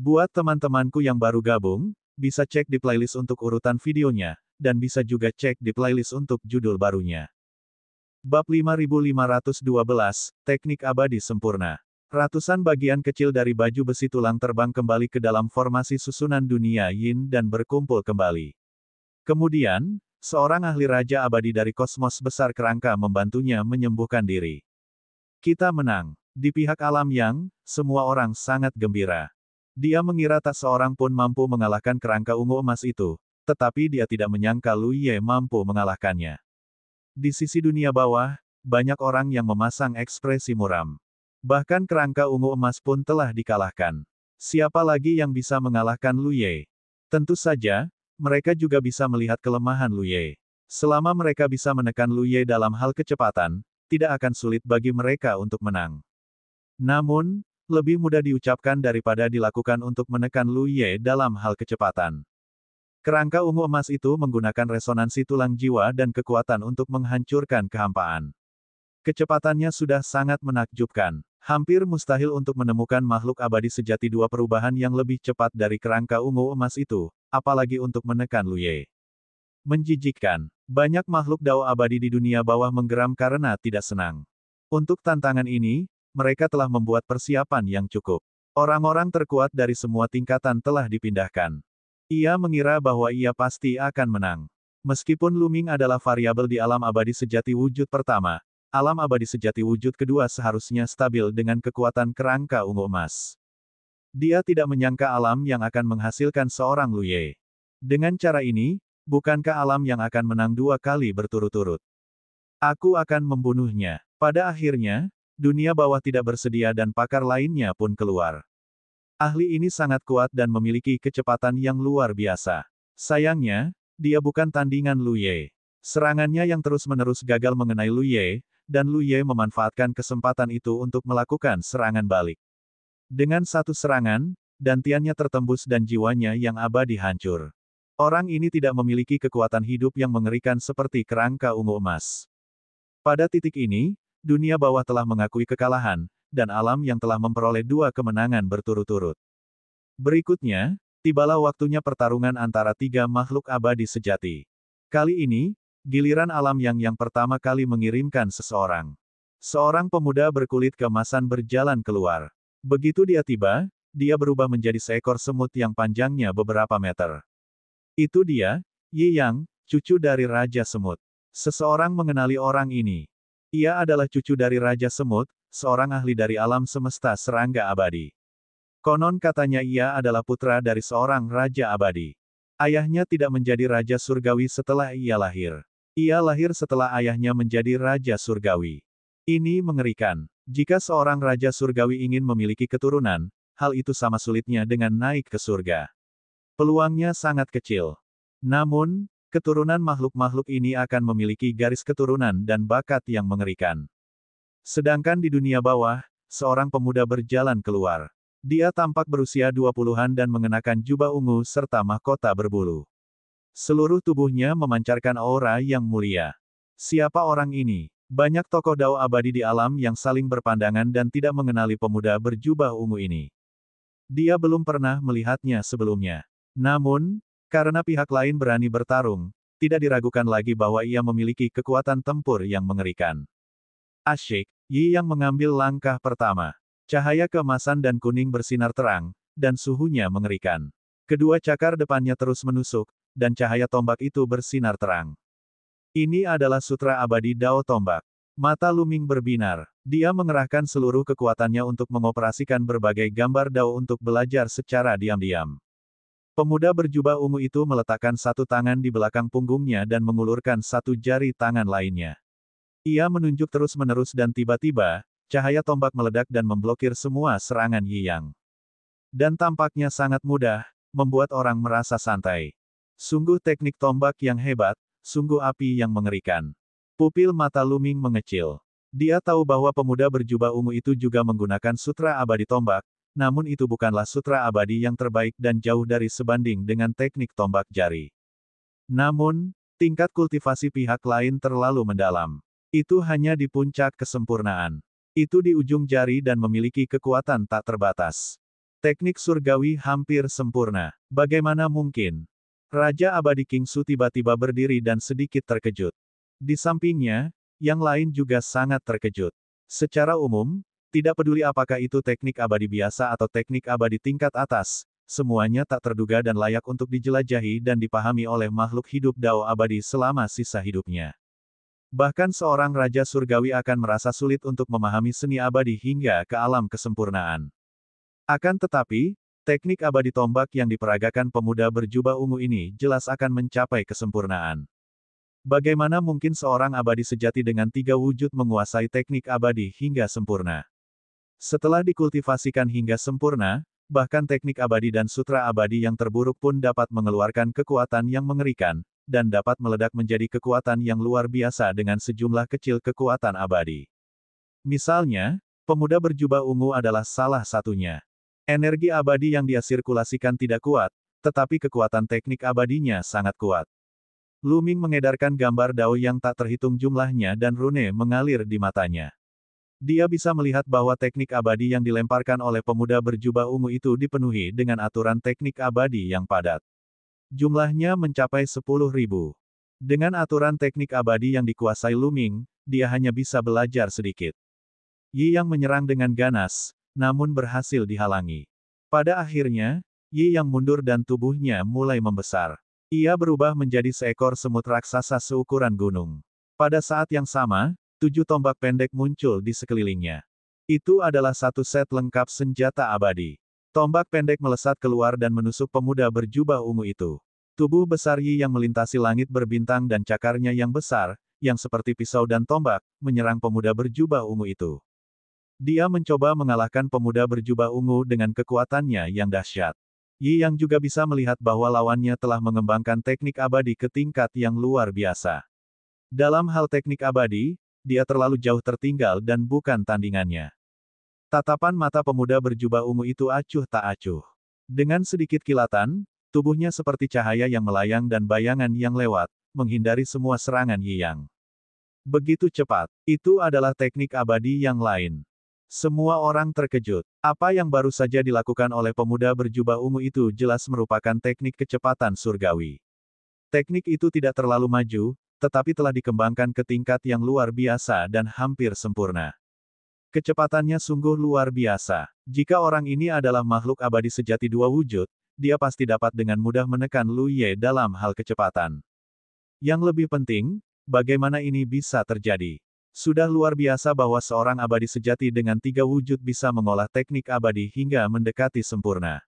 Buat teman-temanku yang baru gabung, bisa cek di playlist untuk urutan videonya, dan bisa juga cek di playlist untuk judul barunya. Bab 5512, Teknik Abadi Sempurna. Ratusan bagian kecil dari baju besi tulang terbang kembali ke dalam formasi susunan dunia Yin dan berkumpul kembali. Kemudian, seorang ahli Raja Abadi dari kosmos besar kerangka membantunya menyembuhkan diri. Kita menang. Di pihak alam yang, semua orang sangat gembira. Dia mengira tak seorang pun mampu mengalahkan kerangka ungu emas itu, tetapi dia tidak menyangka Lu Ye mampu mengalahkannya. Di sisi dunia bawah, banyak orang yang memasang ekspresi muram. Bahkan kerangka ungu emas pun telah dikalahkan. Siapa lagi yang bisa mengalahkan Lu Ye? Tentu saja, mereka juga bisa melihat kelemahan Lu Ye. Selama mereka bisa menekan Lu Ye dalam hal kecepatan, tidak akan sulit bagi mereka untuk menang. Namun, lebih mudah diucapkan daripada dilakukan untuk menekan Lu Ye dalam hal kecepatan. Kerangka ungu emas itu menggunakan resonansi tulang jiwa dan kekuatan untuk menghancurkan kehampaan. Kecepatannya sudah sangat menakjubkan. Hampir mustahil untuk menemukan makhluk abadi sejati dua perubahan yang lebih cepat dari kerangka ungu emas itu, apalagi untuk menekan Lu Ye. Menjijikkan. Banyak makhluk Dao abadi di dunia bawah menggeram karena tidak senang. Untuk tantangan ini, mereka telah membuat persiapan yang cukup. Orang-orang terkuat dari semua tingkatan telah dipindahkan. Ia mengira bahwa ia pasti akan menang. Meskipun Luming adalah variabel di alam abadi sejati wujud pertama, alam abadi sejati wujud kedua seharusnya stabil dengan kekuatan kerangka ungu emas. Dia tidak menyangka alam yang akan menghasilkan seorang Lu Ye. Dengan cara ini, bukankah alam yang akan menang dua kali berturut-turut? Aku akan membunuhnya. Pada akhirnya, dunia bawah tidak bersedia dan pakar lainnya pun keluar. Ahli ini sangat kuat dan memiliki kecepatan yang luar biasa. Sayangnya, dia bukan tandingan Lu Ye. Serangannya yang terus-menerus gagal mengenai Lu Ye, dan Lu Ye memanfaatkan kesempatan itu untuk melakukan serangan balik. Dengan satu serangan, dantiannya tertembus dan jiwanya yang abadi hancur. Orang ini tidak memiliki kekuatan hidup yang mengerikan seperti kerangka ungu emas. Pada titik ini, dunia bawah telah mengakui kekalahan, dan alam yang telah memperoleh dua kemenangan berturut-turut. Berikutnya, tibalah waktunya pertarungan antara tiga makhluk abadi sejati. Kali ini, giliran alam yang pertama kali mengirimkan seseorang. Seorang pemuda berkulit keemasan berjalan keluar. Begitu dia tiba, dia berubah menjadi seekor semut yang panjangnya beberapa meter. Itu dia, Yi Yang, cucu dari Raja Semut. Seseorang mengenali orang ini. Ia adalah cucu dari Raja Semut, seorang ahli dari alam semesta serangga abadi. Konon katanya ia adalah putra dari seorang Raja Abadi. Ayahnya tidak menjadi Raja Surgawi setelah ia lahir. Ia lahir setelah ayahnya menjadi Raja Surgawi. Ini mengerikan. Jika seorang Raja Surgawi ingin memiliki keturunan, hal itu sama sulitnya dengan naik ke surga. Peluangnya sangat kecil. Namun, keturunan makhluk-makhluk ini akan memiliki garis keturunan dan bakat yang mengerikan. Sedangkan di dunia bawah, seorang pemuda berjalan keluar. Dia tampak berusia 20-an dan mengenakan jubah ungu serta mahkota berbulu. Seluruh tubuhnya memancarkan aura yang mulia. Siapa orang ini? Banyak tokoh Dao abadi di alam yang saling berpandangan dan tidak mengenali pemuda berjubah ungu ini. Dia belum pernah melihatnya sebelumnya. Namun, karena pihak lain berani bertarung, tidak diragukan lagi bahwa ia memiliki kekuatan tempur yang mengerikan. Asyik, Yi Yang mengambil langkah pertama. Cahaya keemasan dan kuning bersinar terang, dan suhunya mengerikan. Kedua cakar depannya terus menusuk, dan cahaya tombak itu bersinar terang. Ini adalah sutra abadi Dao Tombak. Mata Luming berbinar. Dia mengerahkan seluruh kekuatannya untuk mengoperasikan berbagai gambar Dao untuk belajar secara diam-diam. Pemuda berjubah ungu itu meletakkan satu tangan di belakang punggungnya dan mengulurkan satu jari tangan lainnya. Ia menunjuk terus-menerus dan tiba-tiba, cahaya tombak meledak dan memblokir semua serangan Yi Yang. Dan tampaknya sangat mudah, membuat orang merasa santai. Sungguh teknik tombak yang hebat, sungguh api yang mengerikan. Pupil mata Luming mengecil. Dia tahu bahwa pemuda berjubah ungu itu juga menggunakan sutra abadi tombak, namun itu bukanlah sutra abadi yang terbaik dan jauh dari sebanding dengan teknik tombak jari. Namun, tingkat kultivasi pihak lain terlalu mendalam. Itu hanya di puncak kesempurnaan. Itu di ujung jari dan memiliki kekuatan tak terbatas. Teknik surgawi hampir sempurna. Bagaimana mungkin? Raja Abadi King Su tiba-tiba berdiri dan sedikit terkejut. Di sampingnya, yang lain juga sangat terkejut. Secara umum, tidak peduli apakah itu teknik abadi biasa atau teknik abadi tingkat atas, semuanya tak terduga dan layak untuk dijelajahi dan dipahami oleh makhluk hidup Dao abadi selama sisa hidupnya. Bahkan seorang raja surgawi akan merasa sulit untuk memahami seni abadi hingga ke alam kesempurnaan. Akan tetapi, teknik abadi tombak yang diperagakan pemuda berjubah ungu ini jelas akan mencapai kesempurnaan. Bagaimana mungkin seorang abadi sejati dengan 3 wujud menguasai teknik abadi hingga sempurna? Setelah dikultivasikan hingga sempurna, bahkan teknik abadi dan sutra abadi yang terburuk pun dapat mengeluarkan kekuatan yang mengerikan, dan dapat meledak menjadi kekuatan yang luar biasa dengan sejumlah kecil kekuatan abadi. Misalnya, pemuda berjubah ungu adalah salah satunya. Energi abadi yang dia sirkulasikan tidak kuat, tetapi kekuatan teknik abadinya sangat kuat. Lu Ming mengedarkan gambar dao yang tak terhitung jumlahnya dan rune mengalir di matanya. Dia bisa melihat bahwa teknik abadi yang dilemparkan oleh pemuda berjubah ungu itu dipenuhi dengan aturan teknik abadi yang padat. Jumlahnya mencapai 10.000. Dengan aturan teknik abadi yang dikuasai Lu Ming, dia hanya bisa belajar sedikit. Yi Yang menyerang dengan ganas, namun berhasil dihalangi. Pada akhirnya, Yi Yang mundur dan tubuhnya mulai membesar. Ia berubah menjadi seekor semut raksasa seukuran gunung. Pada saat yang sama, 7 tombak pendek muncul di sekelilingnya. Itu adalah satu set lengkap senjata abadi. Tombak pendek melesat keluar dan menusuk pemuda berjubah ungu itu. Tubuh besar Yi Yang melintasi langit berbintang dan cakarnya yang besar, yang seperti pisau dan tombak, menyerang pemuda berjubah ungu itu. Dia mencoba mengalahkan pemuda berjubah ungu dengan kekuatannya yang dahsyat. Yi Yang juga bisa melihat bahwa lawannya telah mengembangkan teknik abadi ke tingkat yang luar biasa. Dalam hal teknik abadi, dia terlalu jauh tertinggal dan bukan tandingannya. Tatapan mata pemuda berjubah ungu itu acuh tak acuh. Dengan sedikit kilatan, tubuhnya seperti cahaya yang melayang dan bayangan yang lewat, menghindari semua serangan Yi Yang. Begitu cepat, itu adalah teknik abadi yang lain. Semua orang terkejut. Apa yang baru saja dilakukan oleh pemuda berjubah ungu itu jelas merupakan teknik kecepatan surgawi. Teknik itu tidak terlalu maju, tetapi telah dikembangkan ke tingkat yang luar biasa dan hampir sempurna. Kecepatannya sungguh luar biasa. Jika orang ini adalah makhluk abadi sejati 2 wujud, dia pasti dapat dengan mudah menekan Lu Ye dalam hal kecepatan. Yang lebih penting, bagaimana ini bisa terjadi? Sudah luar biasa bahwa seorang abadi sejati dengan 3 wujud bisa mengolah teknik abadi hingga mendekati sempurna.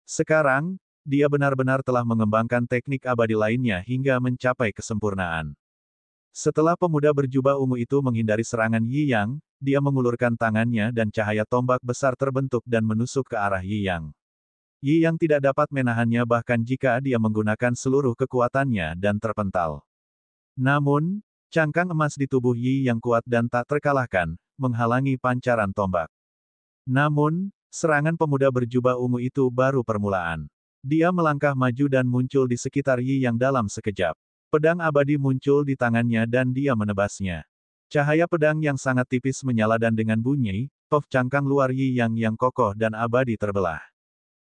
Sekarang, dia benar-benar telah mengembangkan teknik abadi lainnya hingga mencapai kesempurnaan. Setelah pemuda berjubah ungu itu menghindari serangan Yi Yang, dia mengulurkan tangannya dan cahaya tombak besar terbentuk dan menusuk ke arah Yi Yang. Yi Yang tidak dapat menahannya bahkan jika dia menggunakan seluruh kekuatannya dan terpental. Namun, cangkang emas di tubuh Yi Yang kuat dan tak terkalahkan, menghalangi pancaran tombak. Namun, serangan pemuda berjubah ungu itu baru permulaan. Dia melangkah maju dan muncul di sekitar Yi Yang dalam sekejap. Pedang abadi muncul di tangannya dan dia menebasnya. Cahaya pedang yang sangat tipis menyala dan dengan bunyi, pof cangkang luar Yi Yang kokoh dan abadi terbelah.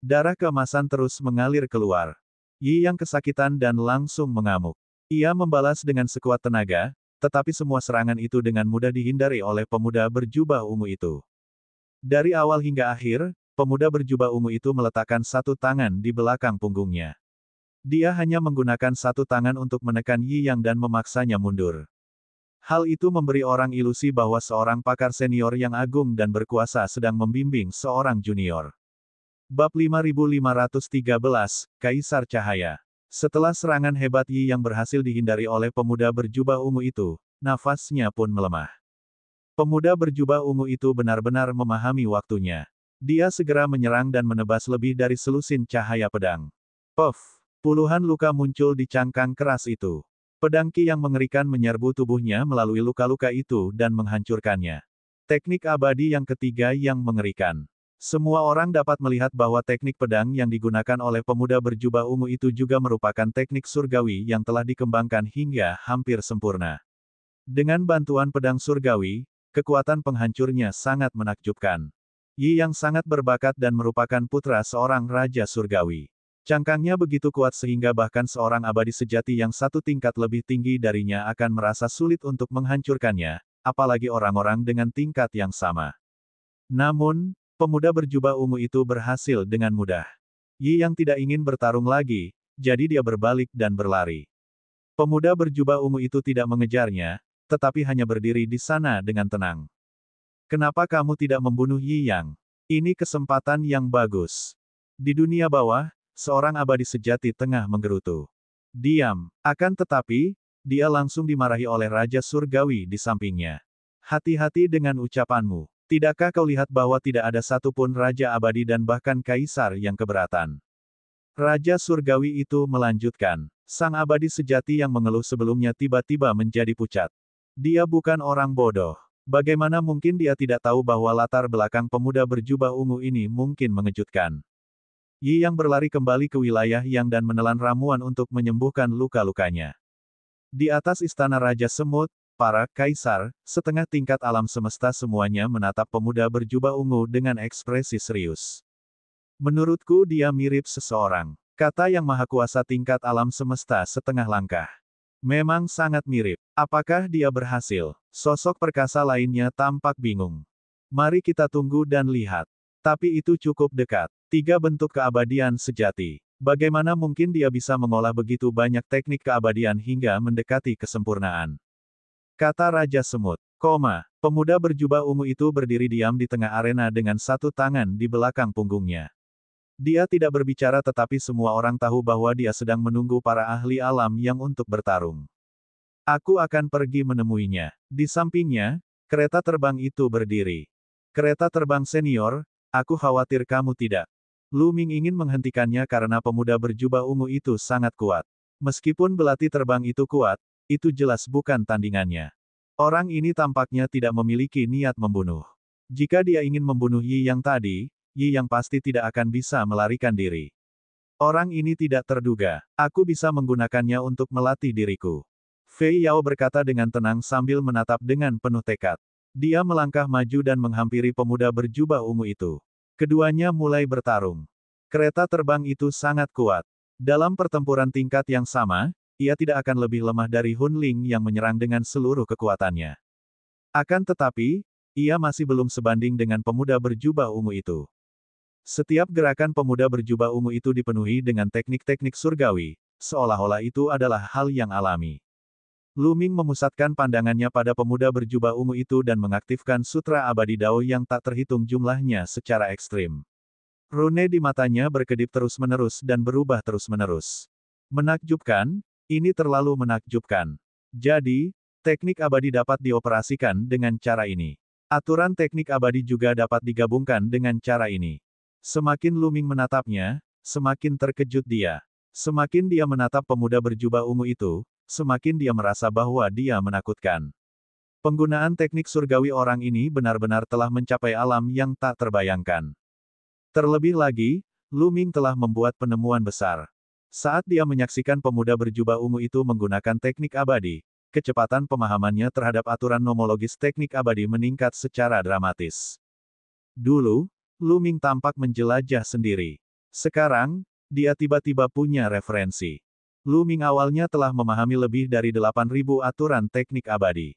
Darah keemasan terus mengalir keluar. Yi Yang kesakitan dan langsung mengamuk. Ia membalas dengan sekuat tenaga, tetapi semua serangan itu dengan mudah dihindari oleh pemuda berjubah ungu itu. Dari awal hingga akhir, pemuda berjubah ungu itu meletakkan satu tangan di belakang punggungnya. Dia hanya menggunakan satu tangan untuk menekan Yi Yang dan memaksanya mundur. Hal itu memberi orang ilusi bahwa seorang pakar senior yang agung dan berkuasa sedang membimbing seorang junior. Bab 5513, Kaisar Cahaya. Setelah serangan hebat Yi Yang berhasil dihindari oleh pemuda berjubah ungu itu, nafasnya pun melemah. Pemuda berjubah ungu itu benar-benar memahami waktunya. Dia segera menyerang dan menebas lebih dari selusin cahaya pedang. Puff! Puluhan luka muncul di cangkang keras itu. Pedang Ki yang mengerikan menyerbu tubuhnya melalui luka-luka itu dan menghancurkannya. Teknik abadi yang ketiga yang mengerikan. Semua orang dapat melihat bahwa teknik pedang yang digunakan oleh pemuda berjubah ungu itu juga merupakan teknik surgawi yang telah dikembangkan hingga hampir sempurna. Dengan bantuan pedang surgawi, kekuatan penghancurnya sangat menakjubkan. Yi yang sangat berbakat dan merupakan putra seorang raja surgawi. Cangkangnya begitu kuat sehingga bahkan seorang abadi sejati yang satu tingkat lebih tinggi darinya akan merasa sulit untuk menghancurkannya, apalagi orang-orang dengan tingkat yang sama. Namun, pemuda berjubah ungu itu berhasil dengan mudah. Yi yang tidak ingin bertarung lagi, jadi dia berbalik dan berlari. Pemuda berjubah ungu itu tidak mengejarnya, tetapi hanya berdiri di sana dengan tenang. Kenapa kamu tidak membunuh Yi Yang? Ini kesempatan yang bagus. Di dunia bawah, seorang abadi sejati tengah menggerutu. Diam. Akan tetapi, dia langsung dimarahi oleh Raja Surgawi di sampingnya. Hati-hati dengan ucapanmu. Tidakkah kau lihat bahwa tidak ada satupun Raja Abadi dan bahkan Kaisar yang keberatan? Raja Surgawi itu melanjutkan. Sang abadi sejati yang mengeluh sebelumnya tiba-tiba menjadi pucat. Dia bukan orang bodoh. Bagaimana mungkin dia tidak tahu bahwa latar belakang pemuda berjubah ungu ini mungkin mengejutkan? Yi yang berlari kembali ke wilayah Yang dan menelan ramuan untuk menyembuhkan luka-lukanya. Di atas istana Raja Semut, para kaisar, setengah tingkat alam semesta semuanya menatap pemuda berjubah ungu dengan ekspresi serius. Menurutku dia mirip seseorang, kata Yang Maha Kuasa tingkat alam semesta setengah langkah. Memang sangat mirip. Apakah dia berhasil? Sosok perkasa lainnya tampak bingung. Mari kita tunggu dan lihat. Tapi itu cukup dekat. 3 bentuk keabadian sejati. Bagaimana mungkin dia bisa mengolah begitu banyak teknik keabadian hingga mendekati kesempurnaan? Kata Raja Semut. Pemuda berjubah ungu itu berdiri diam di tengah arena dengan satu tangan di belakang punggungnya. Dia tidak berbicara tetapi semua orang tahu bahwa dia sedang menunggu para ahli alam yang untuk bertarung. Aku akan pergi menemuinya. Di sampingnya, kereta terbang itu berdiri. Kereta terbang senior, aku khawatir kamu tidak. Lu Ming ingin menghentikannya karena pemuda berjubah ungu itu sangat kuat. Meskipun belati terbang itu kuat, itu jelas bukan tandingannya. Orang ini tampaknya tidak memiliki niat membunuh. Jika dia ingin membunuh Yi yang tadi, Yi yang pasti tidak akan bisa melarikan diri. Orang ini tidak terduga. Aku bisa menggunakannya untuk melatih diriku. Fei Yao berkata dengan tenang sambil menatap dengan penuh tekad. Dia melangkah maju dan menghampiri pemuda berjubah ungu itu. Keduanya mulai bertarung. Kereta terbang itu sangat kuat. Dalam pertempuran tingkat yang sama, ia tidak akan lebih lemah dari Hun Ling yang menyerang dengan seluruh kekuatannya. Akan tetapi, ia masih belum sebanding dengan pemuda berjubah ungu itu. Setiap gerakan pemuda berjubah ungu itu dipenuhi dengan teknik-teknik surgawi, seolah-olah itu adalah hal yang alami. Lu Ming memusatkan pandangannya pada pemuda berjubah ungu itu dan mengaktifkan sutra abadi Dao yang tak terhitung jumlahnya secara ekstrim. Rune di matanya berkedip terus-menerus dan berubah terus-menerus. Menakjubkan, ini terlalu menakjubkan. Jadi, teknik abadi dapat dioperasikan dengan cara ini. Aturan teknik abadi juga dapat digabungkan dengan cara ini. Semakin Lu Ming menatapnya, semakin terkejut dia. Semakin dia menatap pemuda berjubah ungu itu, semakin dia merasa bahwa dia menakutkan. Penggunaan teknik surgawi orang ini benar-benar telah mencapai alam yang tak terbayangkan. Terlebih lagi, Lu Ming telah membuat penemuan besar. Saat dia menyaksikan pemuda berjubah ungu itu menggunakan teknik abadi, kecepatan pemahamannya terhadap aturan nomologis teknik abadi meningkat secara dramatis. Dulu, Lu Ming tampak menjelajah sendiri. Sekarang, dia tiba-tiba punya referensi. Lu Ming awalnya telah memahami lebih dari 8.000 aturan teknik abadi.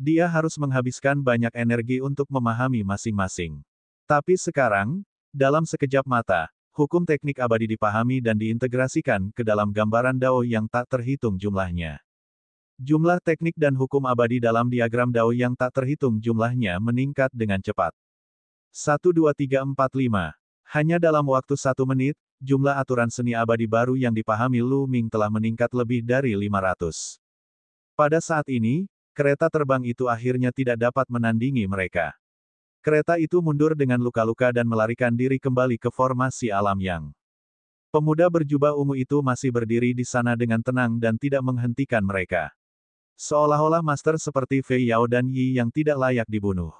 Dia harus menghabiskan banyak energi untuk memahami masing-masing. Tapi sekarang, dalam sekejap mata, hukum teknik abadi dipahami dan diintegrasikan ke dalam gambaran Dao yang tak terhitung jumlahnya. Jumlah teknik dan hukum abadi dalam diagram Dao yang tak terhitung jumlahnya meningkat dengan cepat. 1, 2, 3, 4, 5. Hanya dalam waktu 1 menit, jumlah aturan seni abadi baru yang dipahami Lu Ming telah meningkat lebih dari 500. Pada saat ini, kereta terbang itu akhirnya tidak dapat menandingi mereka. Kereta itu mundur dengan luka-luka dan melarikan diri kembali ke formasi alam Yang. Pemuda berjubah ungu itu masih berdiri di sana dengan tenang dan tidak menghentikan mereka. Seolah-olah master seperti Fei Yao dan Yi yang tidak layak dibunuh.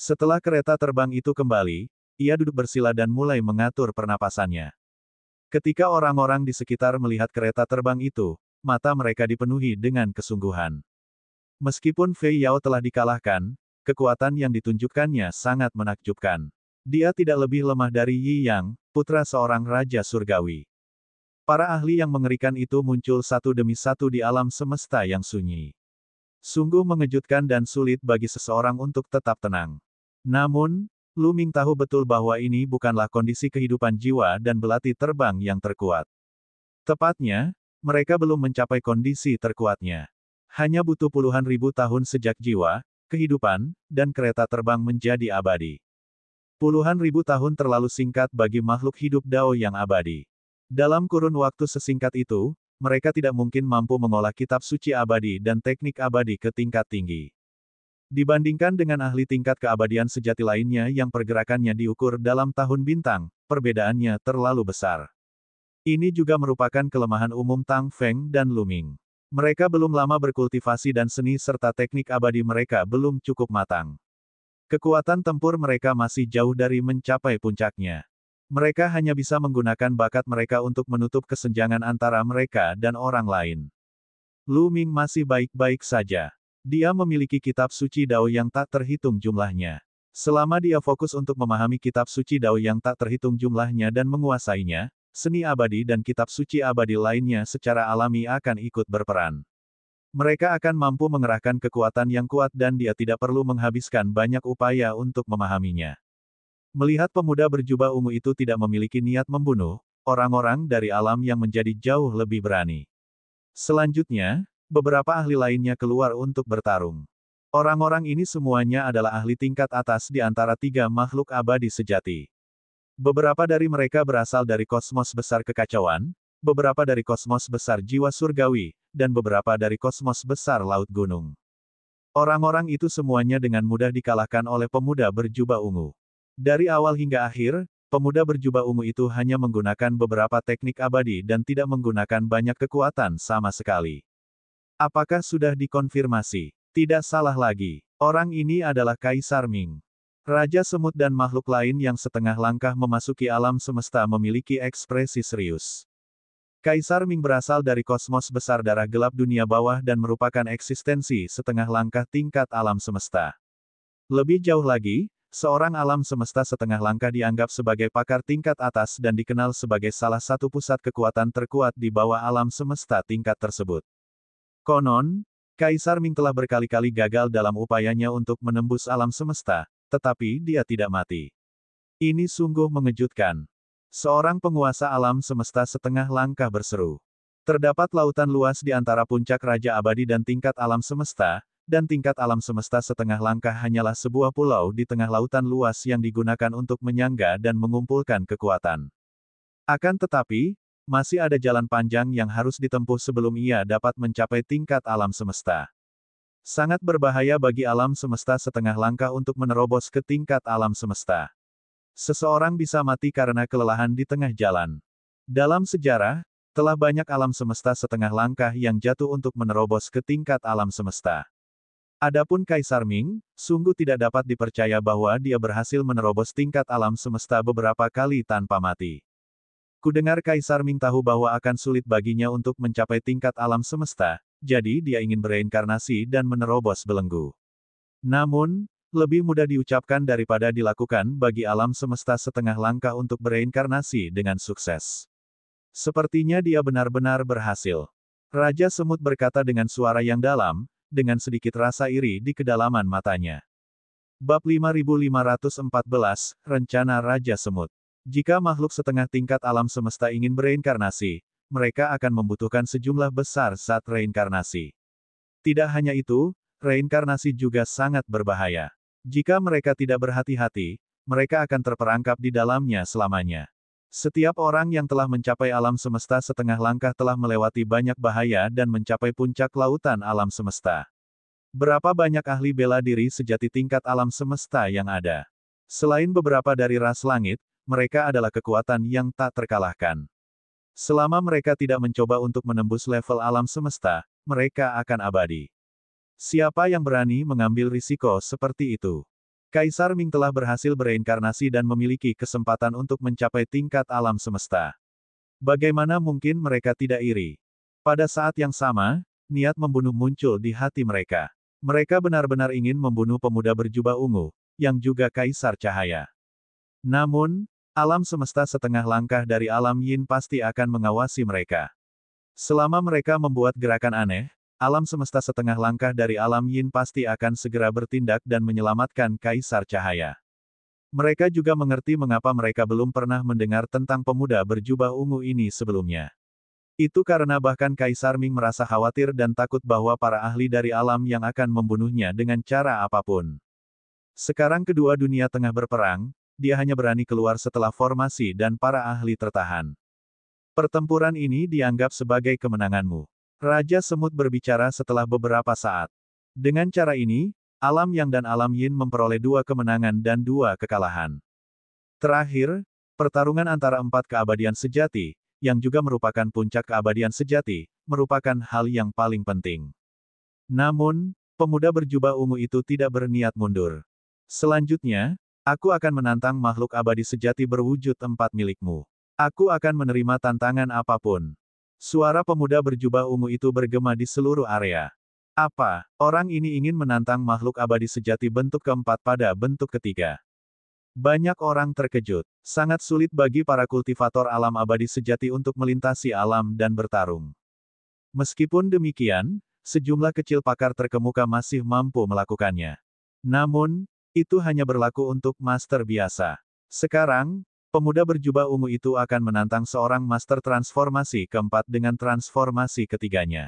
Setelah kereta terbang itu kembali, ia duduk bersila dan mulai mengatur pernapasannya. Ketika orang-orang di sekitar melihat kereta terbang itu, mata mereka dipenuhi dengan kesungguhan. Meskipun Fei Yao telah dikalahkan, kekuatan yang ditunjukkannya sangat menakjubkan. Dia tidak lebih lemah dari Yi Yang, putra seorang raja surgawi. Para ahli yang mengerikan itu muncul satu demi satu di alam semesta yang sunyi. Sungguh mengejutkan dan sulit bagi seseorang untuk tetap tenang. Namun, Lu Ming tahu betul bahwa ini bukanlah kondisi kehidupan jiwa dan belati terbang yang terkuat. Tepatnya, mereka belum mencapai kondisi terkuatnya. Hanya butuh puluhan ribu tahun sejak jiwa, kehidupan, dan kereta terbang menjadi abadi. Puluhan ribu tahun terlalu singkat bagi makhluk hidup Dao yang abadi. Dalam kurun waktu sesingkat itu, mereka tidak mungkin mampu mengolah kitab suci abadi dan teknik abadi ke tingkat tinggi. Dibandingkan dengan ahli tingkat keabadian sejati lainnya yang pergerakannya diukur dalam tahun bintang, perbedaannya terlalu besar. Ini juga merupakan kelemahan umum Tang Feng dan Lu Ming. Mereka belum lama berkultivasi dan seni serta teknik abadi mereka belum cukup matang. Kekuatan tempur mereka masih jauh dari mencapai puncaknya. Mereka hanya bisa menggunakan bakat mereka untuk menutup kesenjangan antara mereka dan orang lain. Lu Ming masih baik-baik saja. Dia memiliki kitab suci Dao yang tak terhitung jumlahnya. Selama dia fokus untuk memahami kitab suci Dao yang tak terhitung jumlahnya dan menguasainya, seni abadi dan kitab suci abadi lainnya secara alami akan ikut berperan. Mereka akan mampu mengerahkan kekuatan yang kuat dan dia tidak perlu menghabiskan banyak upaya untuk memahaminya. Melihat pemuda berjubah ungu itu tidak memiliki niat membunuh, orang-orang dari alam yang menjadi jauh lebih berani. Selanjutnya, beberapa ahli lainnya keluar untuk bertarung. Orang-orang ini semuanya adalah ahli tingkat atas di antara tiga makhluk abadi sejati. Beberapa dari mereka berasal dari kosmos besar kekacauan, beberapa dari kosmos besar jiwa surgawi, dan beberapa dari kosmos besar laut gunung. Orang-orang itu semuanya dengan mudah dikalahkan oleh pemuda berjubah ungu. Dari awal hingga akhir, pemuda berjubah ungu itu hanya menggunakan beberapa teknik abadi dan tidak menggunakan banyak kekuatan sama sekali. Apakah sudah dikonfirmasi? Tidak salah lagi. Orang ini adalah Kaisar Ming. Raja semut dan makhluk lain yang setengah langkah memasuki alam semesta memiliki ekspresi serius. Kaisar Ming berasal dari kosmos besar darah gelap dunia bawah dan merupakan eksistensi setengah langkah tingkat alam semesta. Lebih jauh lagi, seorang alam semesta setengah langkah dianggap sebagai pakar tingkat atas dan dikenal sebagai salah satu pusat kekuatan terkuat di bawah alam semesta tingkat tersebut. Konon, Kaisar Ming telah berkali-kali gagal dalam upayanya untuk menembus alam semesta, tetapi dia tidak mati. Ini sungguh mengejutkan. Seorang penguasa alam semesta setengah langkah berseru. Terdapat lautan luas di antara puncak Raja Abadi dan tingkat alam semesta, dan tingkat alam semesta setengah langkah hanyalah sebuah pulau di tengah lautan luas yang digunakan untuk menyangga dan mengumpulkan kekuatan. Akan tetapi, masih ada jalan panjang yang harus ditempuh sebelum ia dapat mencapai tingkat alam semesta. Sangat berbahaya bagi alam semesta setengah langkah untuk menerobos ke tingkat alam semesta. Seseorang bisa mati karena kelelahan di tengah jalan. Dalam sejarah, telah banyak alam semesta setengah langkah yang jatuh untuk menerobos ke tingkat alam semesta. Adapun Kaisar Ming, sungguh tidak dapat dipercaya bahwa dia berhasil menerobos tingkat alam semesta beberapa kali tanpa mati. Kudengar Kaisar Ming tahu bahwa akan sulit baginya untuk mencapai tingkat alam semesta, jadi dia ingin bereinkarnasi dan menerobos belenggu. Namun, lebih mudah diucapkan daripada dilakukan bagi alam semesta setengah langkah untuk bereinkarnasi dengan sukses. Sepertinya dia benar-benar berhasil. Raja Semut berkata dengan suara yang dalam, dengan sedikit rasa iri di kedalaman matanya. Bab 5514, Rencana Raja Semut. Jika makhluk setengah tingkat alam semesta ingin bereinkarnasi, mereka akan membutuhkan sejumlah besar zat reinkarnasi. Tidak hanya itu, reinkarnasi juga sangat berbahaya. Jika mereka tidak berhati-hati, mereka akan terperangkap di dalamnya selamanya. Setiap orang yang telah mencapai alam semesta setengah langkah telah melewati banyak bahaya dan mencapai puncak lautan alam semesta. Berapa banyak ahli bela diri sejati tingkat alam semesta yang ada? Selain beberapa dari ras langit, mereka adalah kekuatan yang tak terkalahkan. Selama mereka tidak mencoba untuk menembus level alam semesta, mereka akan abadi. Siapa yang berani mengambil risiko seperti itu? Kaisar Ming telah berhasil bereinkarnasi dan memiliki kesempatan untuk mencapai tingkat alam semesta. Bagaimana mungkin mereka tidak iri? Pada saat yang sama, niat membunuh muncul di hati mereka. Mereka benar-benar ingin membunuh pemuda berjubah ungu, yang juga Kaisar Cahaya. Namun, alam semesta setengah langkah dari alam yin pasti akan mengawasi mereka. Selama mereka membuat gerakan aneh, alam semesta setengah langkah dari alam yin pasti akan segera bertindak dan menyelamatkan Kaisar Cahaya. Mereka juga mengerti mengapa mereka belum pernah mendengar tentang pemuda berjubah ungu ini sebelumnya. Itu karena bahkan Kaisar Ming merasa khawatir dan takut bahwa para ahli dari alam yang akan membunuhnya dengan cara apapun. Sekarang kedua dunia tengah berperang, dia hanya berani keluar setelah formasi dan para ahli tertahan. Pertempuran ini dianggap sebagai kemenanganmu. Raja Semut berbicara setelah beberapa saat. Dengan cara ini, Alam Yang dan Alam Yin memperoleh 2 kemenangan dan 2 kekalahan. Terakhir, pertarungan antara 4 keabadian sejati, yang juga merupakan puncak keabadian sejati, merupakan hal yang paling penting. Namun, pemuda berjubah ungu itu tidak berniat mundur. Selanjutnya, aku akan menantang makhluk abadi sejati berwujud 4 milikmu. Aku akan menerima tantangan apapun. Suara pemuda berjubah ungu itu bergema di seluruh area. Apa, orang ini ingin menantang makhluk abadi sejati bentuk keempat pada bentuk ketiga? Banyak orang terkejut. Sangat sulit bagi para kultivator alam abadi sejati untuk melintasi alam dan bertarung. Meskipun demikian, sejumlah kecil pakar terkemuka masih mampu melakukannya. Namun, itu hanya berlaku untuk master biasa. Sekarang, pemuda berjubah ungu itu akan menantang seorang master transformasi keempat dengan transformasi ketiganya.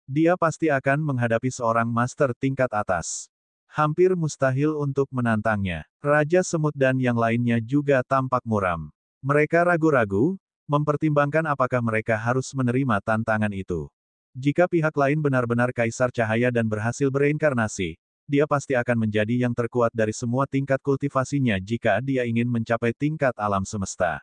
Dia pasti akan menghadapi seorang master tingkat atas. Hampir mustahil untuk menantangnya. Raja Semut dan yang lainnya juga tampak muram. Mereka ragu-ragu, mempertimbangkan apakah mereka harus menerima tantangan itu. Jika pihak lain benar-benar Kaisar Cahaya dan berhasil bereinkarnasi, dia pasti akan menjadi yang terkuat dari semua tingkat kultivasinya jika dia ingin mencapai tingkat alam semesta.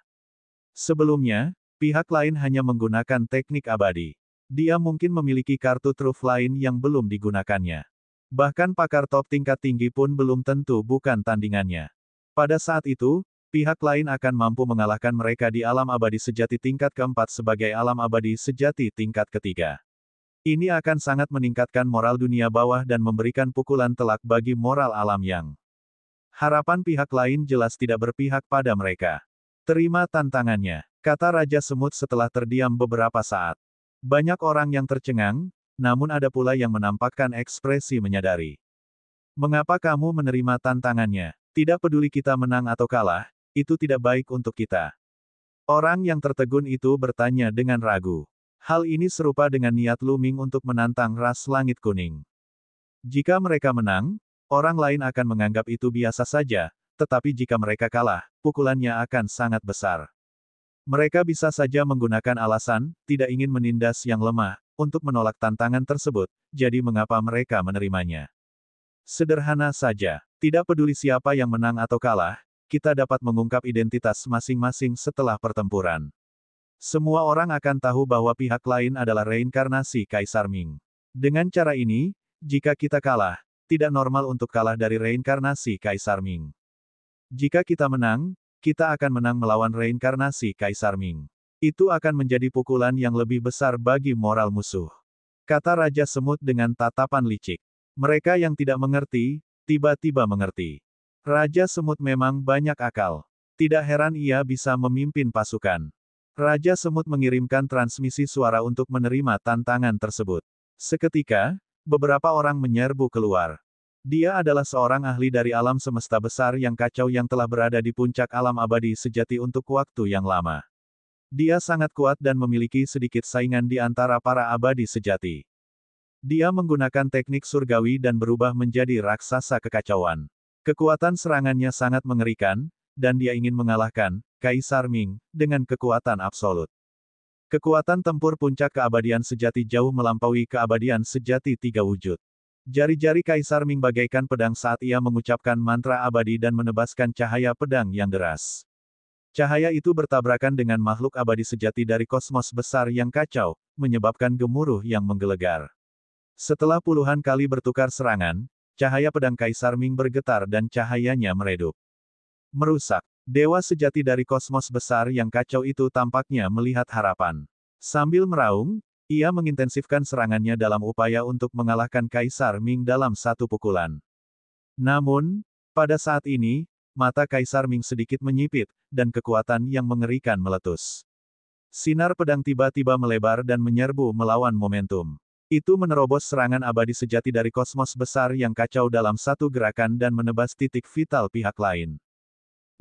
Sebelumnya, pihak lain hanya menggunakan teknik abadi. Dia mungkin memiliki kartu truf lain yang belum digunakannya. Bahkan pakar top tingkat tinggi pun belum tentu bukan tandingannya. Pada saat itu, pihak lain akan mampu mengalahkan mereka di alam abadi sejati tingkat keempat sebagai alam abadi sejati tingkat ketiga. Ini akan sangat meningkatkan moral dunia bawah dan memberikan pukulan telak bagi moral alam yang. Harapan pihak lain jelas tidak berpihak pada mereka. Terima tantangannya, kata Raja Semut setelah terdiam beberapa saat. Banyak orang yang tercengang, namun ada pula yang menampakkan ekspresi menyadari. Mengapa kamu menerima tantangannya? Tidak peduli kita menang atau kalah, itu tidak baik untuk kita. Orang yang tertegun itu bertanya dengan ragu. Hal ini serupa dengan niat Lu Ming untuk menantang ras langit kuning. Jika mereka menang, orang lain akan menganggap itu biasa saja, tetapi jika mereka kalah, pukulannya akan sangat besar. Mereka bisa saja menggunakan alasan, tidak ingin menindas yang lemah, untuk menolak tantangan tersebut, jadi mengapa mereka menerimanya? Sederhana saja, tidak peduli siapa yang menang atau kalah, kita dapat mengungkap identitas masing-masing setelah pertempuran. Semua orang akan tahu bahwa pihak lain adalah reinkarnasi Kaisar Ming. Dengan cara ini, jika kita kalah, tidak normal untuk kalah dari reinkarnasi Kaisar Ming. Jika kita menang, kita akan menang melawan reinkarnasi Kaisar Ming. Itu akan menjadi pukulan yang lebih besar bagi moral musuh. Kata Raja Semut dengan tatapan licik. Mereka yang tidak mengerti, tiba-tiba mengerti. Raja Semut memang banyak akal. Tidak heran ia bisa memimpin pasukan. Raja Semut mengirimkan transmisi suara untuk menerima tantangan tersebut. Seketika, beberapa orang menyerbu keluar. Dia adalah seorang ahli dari alam semesta besar yang kacau yang telah berada di puncak alam abadi sejati untuk waktu yang lama. Dia sangat kuat dan memiliki sedikit saingan di antara para abadi sejati. Dia menggunakan teknik surgawi dan berubah menjadi raksasa kekacauan. Kekuatan serangannya sangat mengerikan, dan dia ingin mengalahkan Kaisar Ming dengan kekuatan absolut. Kekuatan tempur puncak keabadian sejati jauh melampaui keabadian sejati 3 wujud. Jari-jari Kaisar Ming bagaikan pedang saat ia mengucapkan mantra abadi dan menebaskan cahaya pedang yang deras. Cahaya itu bertabrakan dengan makhluk abadi sejati dari kosmos besar yang kacau, menyebabkan gemuruh yang menggelegar. Setelah puluhan kali bertukar serangan, cahaya pedang Kaisar Ming bergetar dan cahayanya meredup. Merusak. Dewa sejati dari kosmos besar yang kacau itu tampaknya melihat harapan. Sambil meraung, ia mengintensifkan serangannya dalam upaya untuk mengalahkan Kaisar Ming dalam satu pukulan. Namun, pada saat ini, mata Kaisar Ming sedikit menyipit, dan kekuatan yang mengerikan meletus. Sinar pedang tiba-tiba melebar dan menyerbu melawan momentum. Itu menerobos serangan abadi sejati dari kosmos besar yang kacau dalam satu gerakan dan menebas titik vital pihak lain.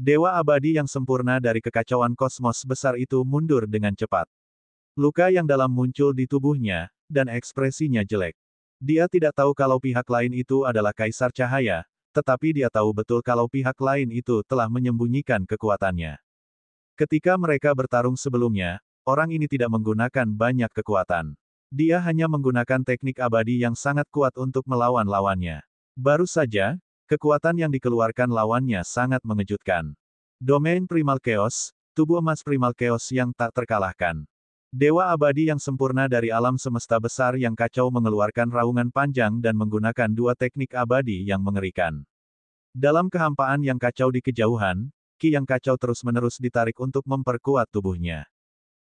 Dewa abadi yang sempurna dari kekacauan kosmos besar itu mundur dengan cepat. Luka yang dalam muncul di tubuhnya, dan ekspresinya jelek. Dia tidak tahu kalau pihak lain itu adalah Kaisar Cahaya, tetapi dia tahu betul kalau pihak lain itu telah menyembunyikan kekuatannya. Ketika mereka bertarung sebelumnya, orang ini tidak menggunakan banyak kekuatan. Dia hanya menggunakan teknik abadi yang sangat kuat untuk melawan lawannya. Baru saja, kekuatan yang dikeluarkan lawannya sangat mengejutkan. Domain Primal Chaos, tubuh emas Primal Chaos yang tak terkalahkan. Dewa abadi yang sempurna dari alam semesta besar yang kacau mengeluarkan raungan panjang dan menggunakan dua teknik abadi yang mengerikan. Dalam kehampaan yang kacau di kejauhan, Ki yang kacau terus-menerus ditarik untuk memperkuat tubuhnya.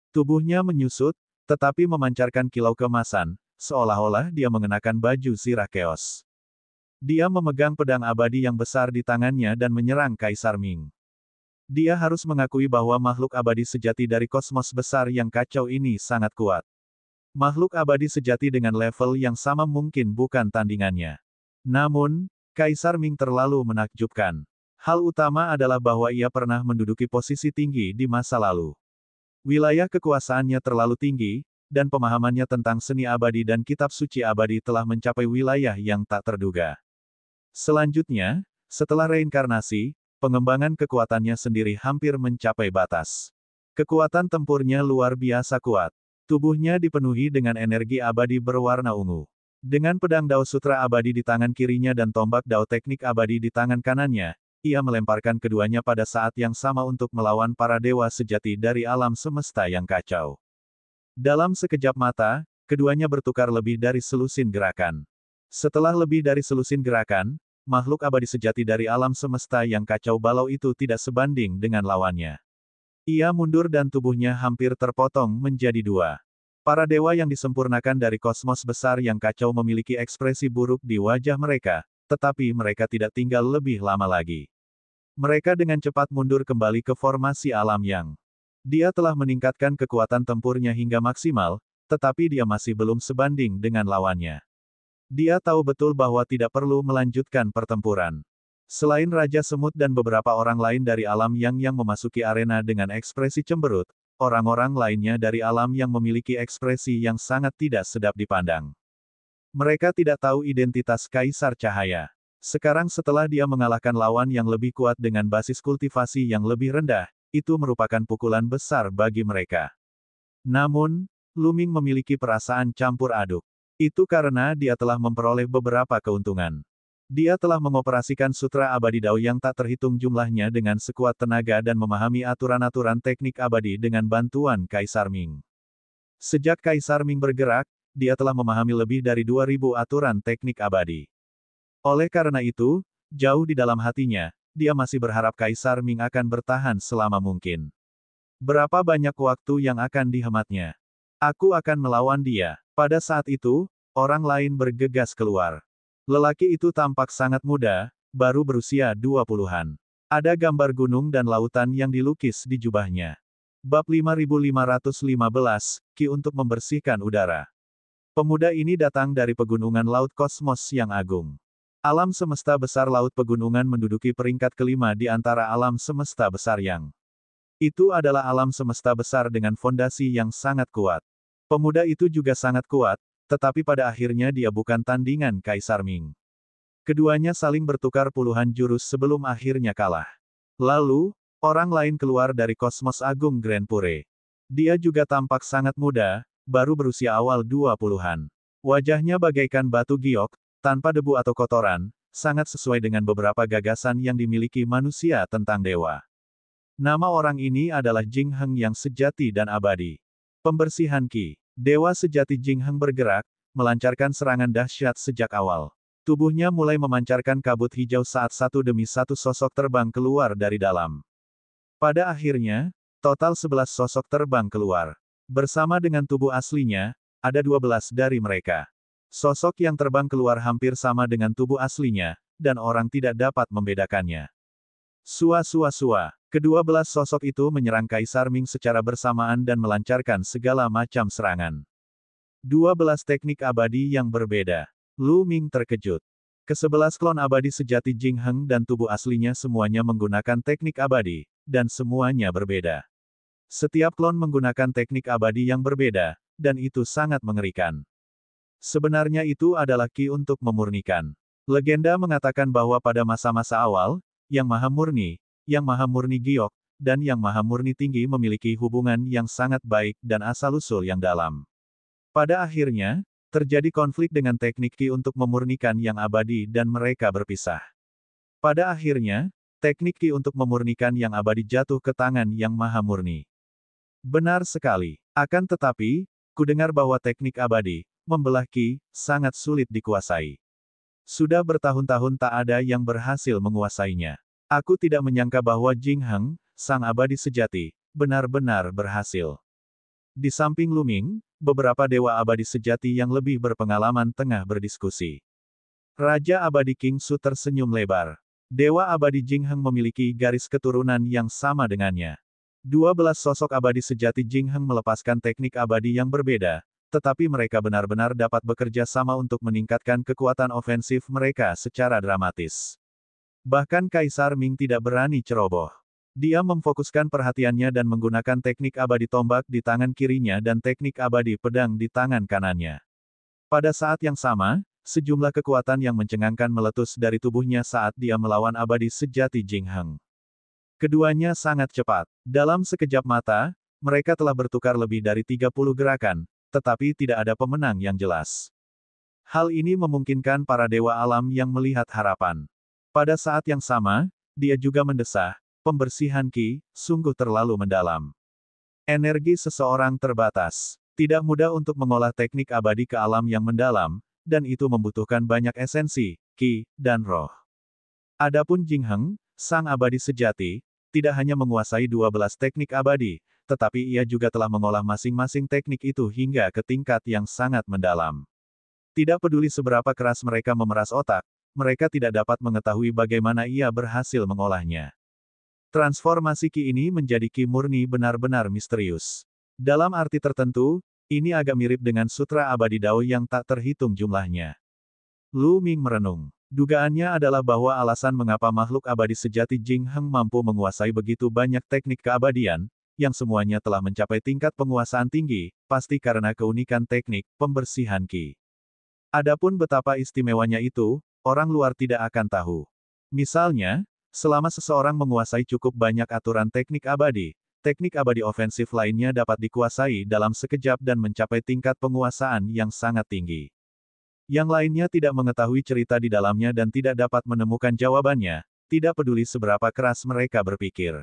Tubuhnya menyusut, tetapi memancarkan kilau keemasan, seolah-olah dia mengenakan baju zirah keos. Dia memegang pedang abadi yang besar di tangannya dan menyerang Kaisar Ming. Dia harus mengakui bahwa makhluk abadi sejati dari kosmos besar yang kacau ini sangat kuat. Makhluk abadi sejati dengan level yang sama mungkin bukan tandingannya. Namun, Kaisar Ming terlalu menakjubkan. Hal utama adalah bahwa ia pernah menduduki posisi tinggi di masa lalu. Wilayah kekuasaannya terlalu tinggi, dan pemahamannya tentang seni abadi dan kitab suci abadi telah mencapai wilayah yang tak terduga. Selanjutnya, setelah reinkarnasi, pengembangan kekuatannya sendiri hampir mencapai batas. Kekuatan tempurnya luar biasa kuat. Tubuhnya dipenuhi dengan energi abadi berwarna ungu. Dengan pedang Dao Sutra abadi di tangan kirinya dan tombak Dao teknik abadi di tangan kanannya, ia melemparkan keduanya pada saat yang sama untuk melawan para dewa sejati dari alam semesta yang kacau. Dalam sekejap mata, keduanya bertukar lebih dari selusin gerakan. Setelah lebih dari selusin gerakan, makhluk abadi sejati dari alam semesta yang kacau balau itu tidak sebanding dengan lawannya. Ia mundur dan tubuhnya hampir terpotong menjadi dua. Para dewa yang disempurnakan dari kosmos besar yang kacau memiliki ekspresi buruk di wajah mereka, tetapi mereka tidak tinggal lebih lama lagi. Mereka dengan cepat mundur kembali ke formasi alam yang. Dia telah meningkatkan kekuatan tempurnya hingga maksimal, tetapi dia masih belum sebanding dengan lawannya. Dia tahu betul bahwa tidak perlu melanjutkan pertempuran. Selain Raja Semut dan beberapa orang lain dari alam yang memasuki arena dengan ekspresi cemberut, orang-orang lainnya dari alam yang memiliki ekspresi yang sangat tidak sedap dipandang. Mereka tidak tahu identitas Kaisar Cahaya. Sekarang setelah dia mengalahkan lawan yang lebih kuat dengan basis kultivasi yang lebih rendah, itu merupakan pukulan besar bagi mereka. Namun, Luming memiliki perasaan campur aduk. Itu karena dia telah memperoleh beberapa keuntungan. Dia telah mengoperasikan sutra abadi Dao yang tak terhitung jumlahnya dengan sekuat tenaga dan memahami aturan-aturan teknik abadi dengan bantuan Kaisar Ming. Sejak Kaisar Ming bergerak, dia telah memahami lebih dari 2000 aturan teknik abadi. Oleh karena itu, jauh di dalam hatinya, dia masih berharap Kaisar Ming akan bertahan selama mungkin. Berapa banyak waktu yang akan dihematnya? Aku akan melawan dia. Pada saat itu, orang lain bergegas keluar. Lelaki itu tampak sangat muda, baru berusia 20-an. Ada gambar gunung dan lautan yang dilukis di jubahnya. Bab 5515, Ki untuk membersihkan udara. Pemuda ini datang dari pegunungan Laut Kosmos yang agung. Alam semesta besar Laut Pegunungan menduduki peringkat kelima di antara alam semesta besar yang. Itu adalah alam semesta besar dengan fondasi yang sangat kuat. Pemuda itu juga sangat kuat, tetapi pada akhirnya dia bukan tandingan Kaisar Ming. Keduanya saling bertukar puluhan jurus sebelum akhirnya kalah. Lalu, orang lain keluar dari kosmos agung Grand Pure. Dia juga tampak sangat muda, baru berusia awal 20-an. Wajahnya bagaikan batu giok, tanpa debu atau kotoran, sangat sesuai dengan beberapa gagasan yang dimiliki manusia tentang dewa. Nama orang ini adalah Jing Heng yang sejati dan abadi. Pembersihan Ki. Dewa sejati Jing Heng bergerak, melancarkan serangan dahsyat sejak awal. Tubuhnya mulai memancarkan kabut hijau saat satu demi satu sosok terbang keluar dari dalam. Pada akhirnya, total 11 sosok terbang keluar. Bersama dengan tubuh aslinya, ada 12 dari mereka. Sosok yang terbang keluar hampir sama dengan tubuh aslinya, dan orang tidak dapat membedakannya. Sua sua sua. Kedua belas sosok itu menyerang Kaisar Ming secara bersamaan dan melancarkan segala macam serangan. 12 teknik abadi yang berbeda. Lu Ming terkejut. Ke-11 klon abadi sejati Jing Heng dan tubuh aslinya semuanya menggunakan teknik abadi, dan semuanya berbeda. Setiap klon menggunakan teknik abadi yang berbeda, dan itu sangat mengerikan. Sebenarnya itu adalah ki untuk memurnikan. Legenda mengatakan bahwa pada masa-masa awal, Yang Maha Murni Giok, dan Yang Maha Murni Tinggi memiliki hubungan yang sangat baik dan asal-usul yang dalam. Pada akhirnya, terjadi konflik dengan teknik ki untuk memurnikan yang abadi dan mereka berpisah. Pada akhirnya, teknik ki untuk memurnikan yang abadi jatuh ke tangan Yang Maha Murni. Benar sekali. Akan tetapi, kudengar bahwa teknik abadi, membelah ki, sangat sulit dikuasai. Sudah bertahun-tahun tak ada yang berhasil menguasainya. Aku tidak menyangka bahwa Jing Heng, sang abadi sejati, benar-benar berhasil. Di samping Lu Ming, beberapa dewa abadi sejati yang lebih berpengalaman tengah berdiskusi. Raja abadi King Su tersenyum lebar. Dewa abadi Jing Heng memiliki garis keturunan yang sama dengannya. 12 sosok abadi sejati Jing Heng melepaskan teknik abadi yang berbeda, tetapi mereka benar-benar dapat bekerja sama untuk meningkatkan kekuatan ofensif mereka secara dramatis. Bahkan Kaisar Ming tidak berani ceroboh. Dia memfokuskan perhatiannya dan menggunakan teknik abadi tombak di tangan kirinya dan teknik abadi pedang di tangan kanannya. Pada saat yang sama, sejumlah kekuatan yang mencengangkan meletus dari tubuhnya saat dia melawan abadi sejati Jing Heng. Keduanya sangat cepat. Dalam sekejap mata, mereka telah bertukar lebih dari 30 gerakan, tetapi tidak ada pemenang yang jelas. Hal ini memungkinkan para dewa alam yang melihat harapan. Pada saat yang sama, dia juga mendesah, pembersihan ki, sungguh terlalu mendalam. Energi seseorang terbatas. Tidak mudah untuk mengolah teknik abadi ke alam yang mendalam, dan itu membutuhkan banyak esensi, ki, dan roh. Adapun Jing Heng, sang abadi sejati, tidak hanya menguasai 12 teknik abadi, tetapi ia juga telah mengolah masing-masing teknik itu hingga ke tingkat yang sangat mendalam. Tidak peduli seberapa keras mereka memeras otak, mereka tidak dapat mengetahui bagaimana ia berhasil mengolahnya. Transformasi ki ini menjadi ki murni benar-benar misterius. Dalam arti tertentu, ini agak mirip dengan sutra abadi Dao yang tak terhitung jumlahnya. Lu Ming merenung. Dugaannya adalah bahwa alasan mengapa makhluk abadi sejati Jing Heng mampu menguasai begitu banyak teknik keabadian, yang semuanya telah mencapai tingkat penguasaan tinggi, pasti karena keunikan teknik pembersihan ki. Adapun betapa istimewanya itu, orang luar tidak akan tahu. Misalnya, selama seseorang menguasai cukup banyak aturan teknik abadi ofensif lainnya dapat dikuasai dalam sekejap dan mencapai tingkat penguasaan yang sangat tinggi. Yang lainnya tidak mengetahui cerita di dalamnya dan tidak dapat menemukan jawabannya, tidak peduli seberapa keras mereka berpikir.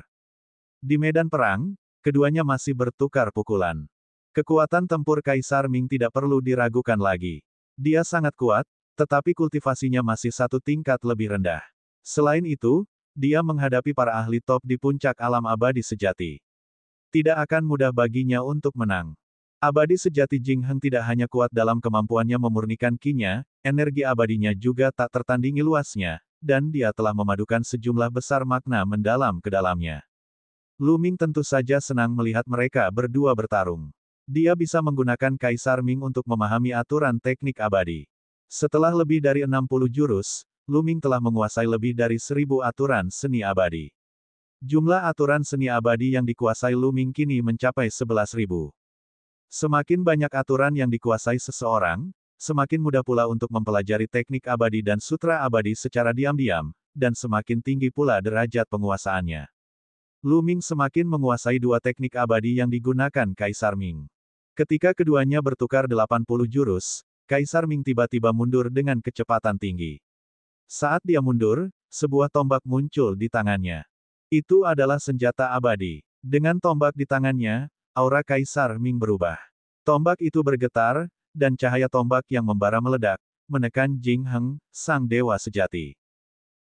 Di medan perang, keduanya masih bertukar pukulan. Kekuatan tempur Kaisar Ming tidak perlu diragukan lagi. Dia sangat kuat, tetapi kultivasinya masih satu tingkat lebih rendah. Selain itu, dia menghadapi para ahli top di puncak alam abadi sejati. Tidak akan mudah baginya untuk menang. Abadi sejati Jing Heng tidak hanya kuat dalam kemampuannya memurnikan ki-nya, energi abadinya juga tak tertandingi luasnya, dan dia telah memadukan sejumlah besar makna mendalam ke dalamnya. Lu Ming tentu saja senang melihat mereka berdua bertarung. Dia bisa menggunakan Kaisar Ming untuk memahami aturan teknik abadi. Setelah lebih dari 60 jurus, Lu Ming telah menguasai lebih dari 1000 aturan seni abadi. Jumlah aturan seni abadi yang dikuasai Lu Ming kini mencapai 11.000. Semakin banyak aturan yang dikuasai seseorang, semakin mudah pula untuk mempelajari teknik abadi dan sutra abadi secara diam-diam, dan semakin tinggi pula derajat penguasaannya. Lu Ming semakin menguasai dua teknik abadi yang digunakan Kaisar Ming. Ketika keduanya bertukar 80 jurus, Kaisar Ming tiba-tiba mundur dengan kecepatan tinggi. Saat dia mundur, sebuah tombak muncul di tangannya. Itu adalah senjata abadi. Dengan tombak di tangannya, aura Kaisar Ming berubah. Tombak itu bergetar, dan cahaya tombak yang membara meledak, menekan Jing Heng, sang dewa sejati.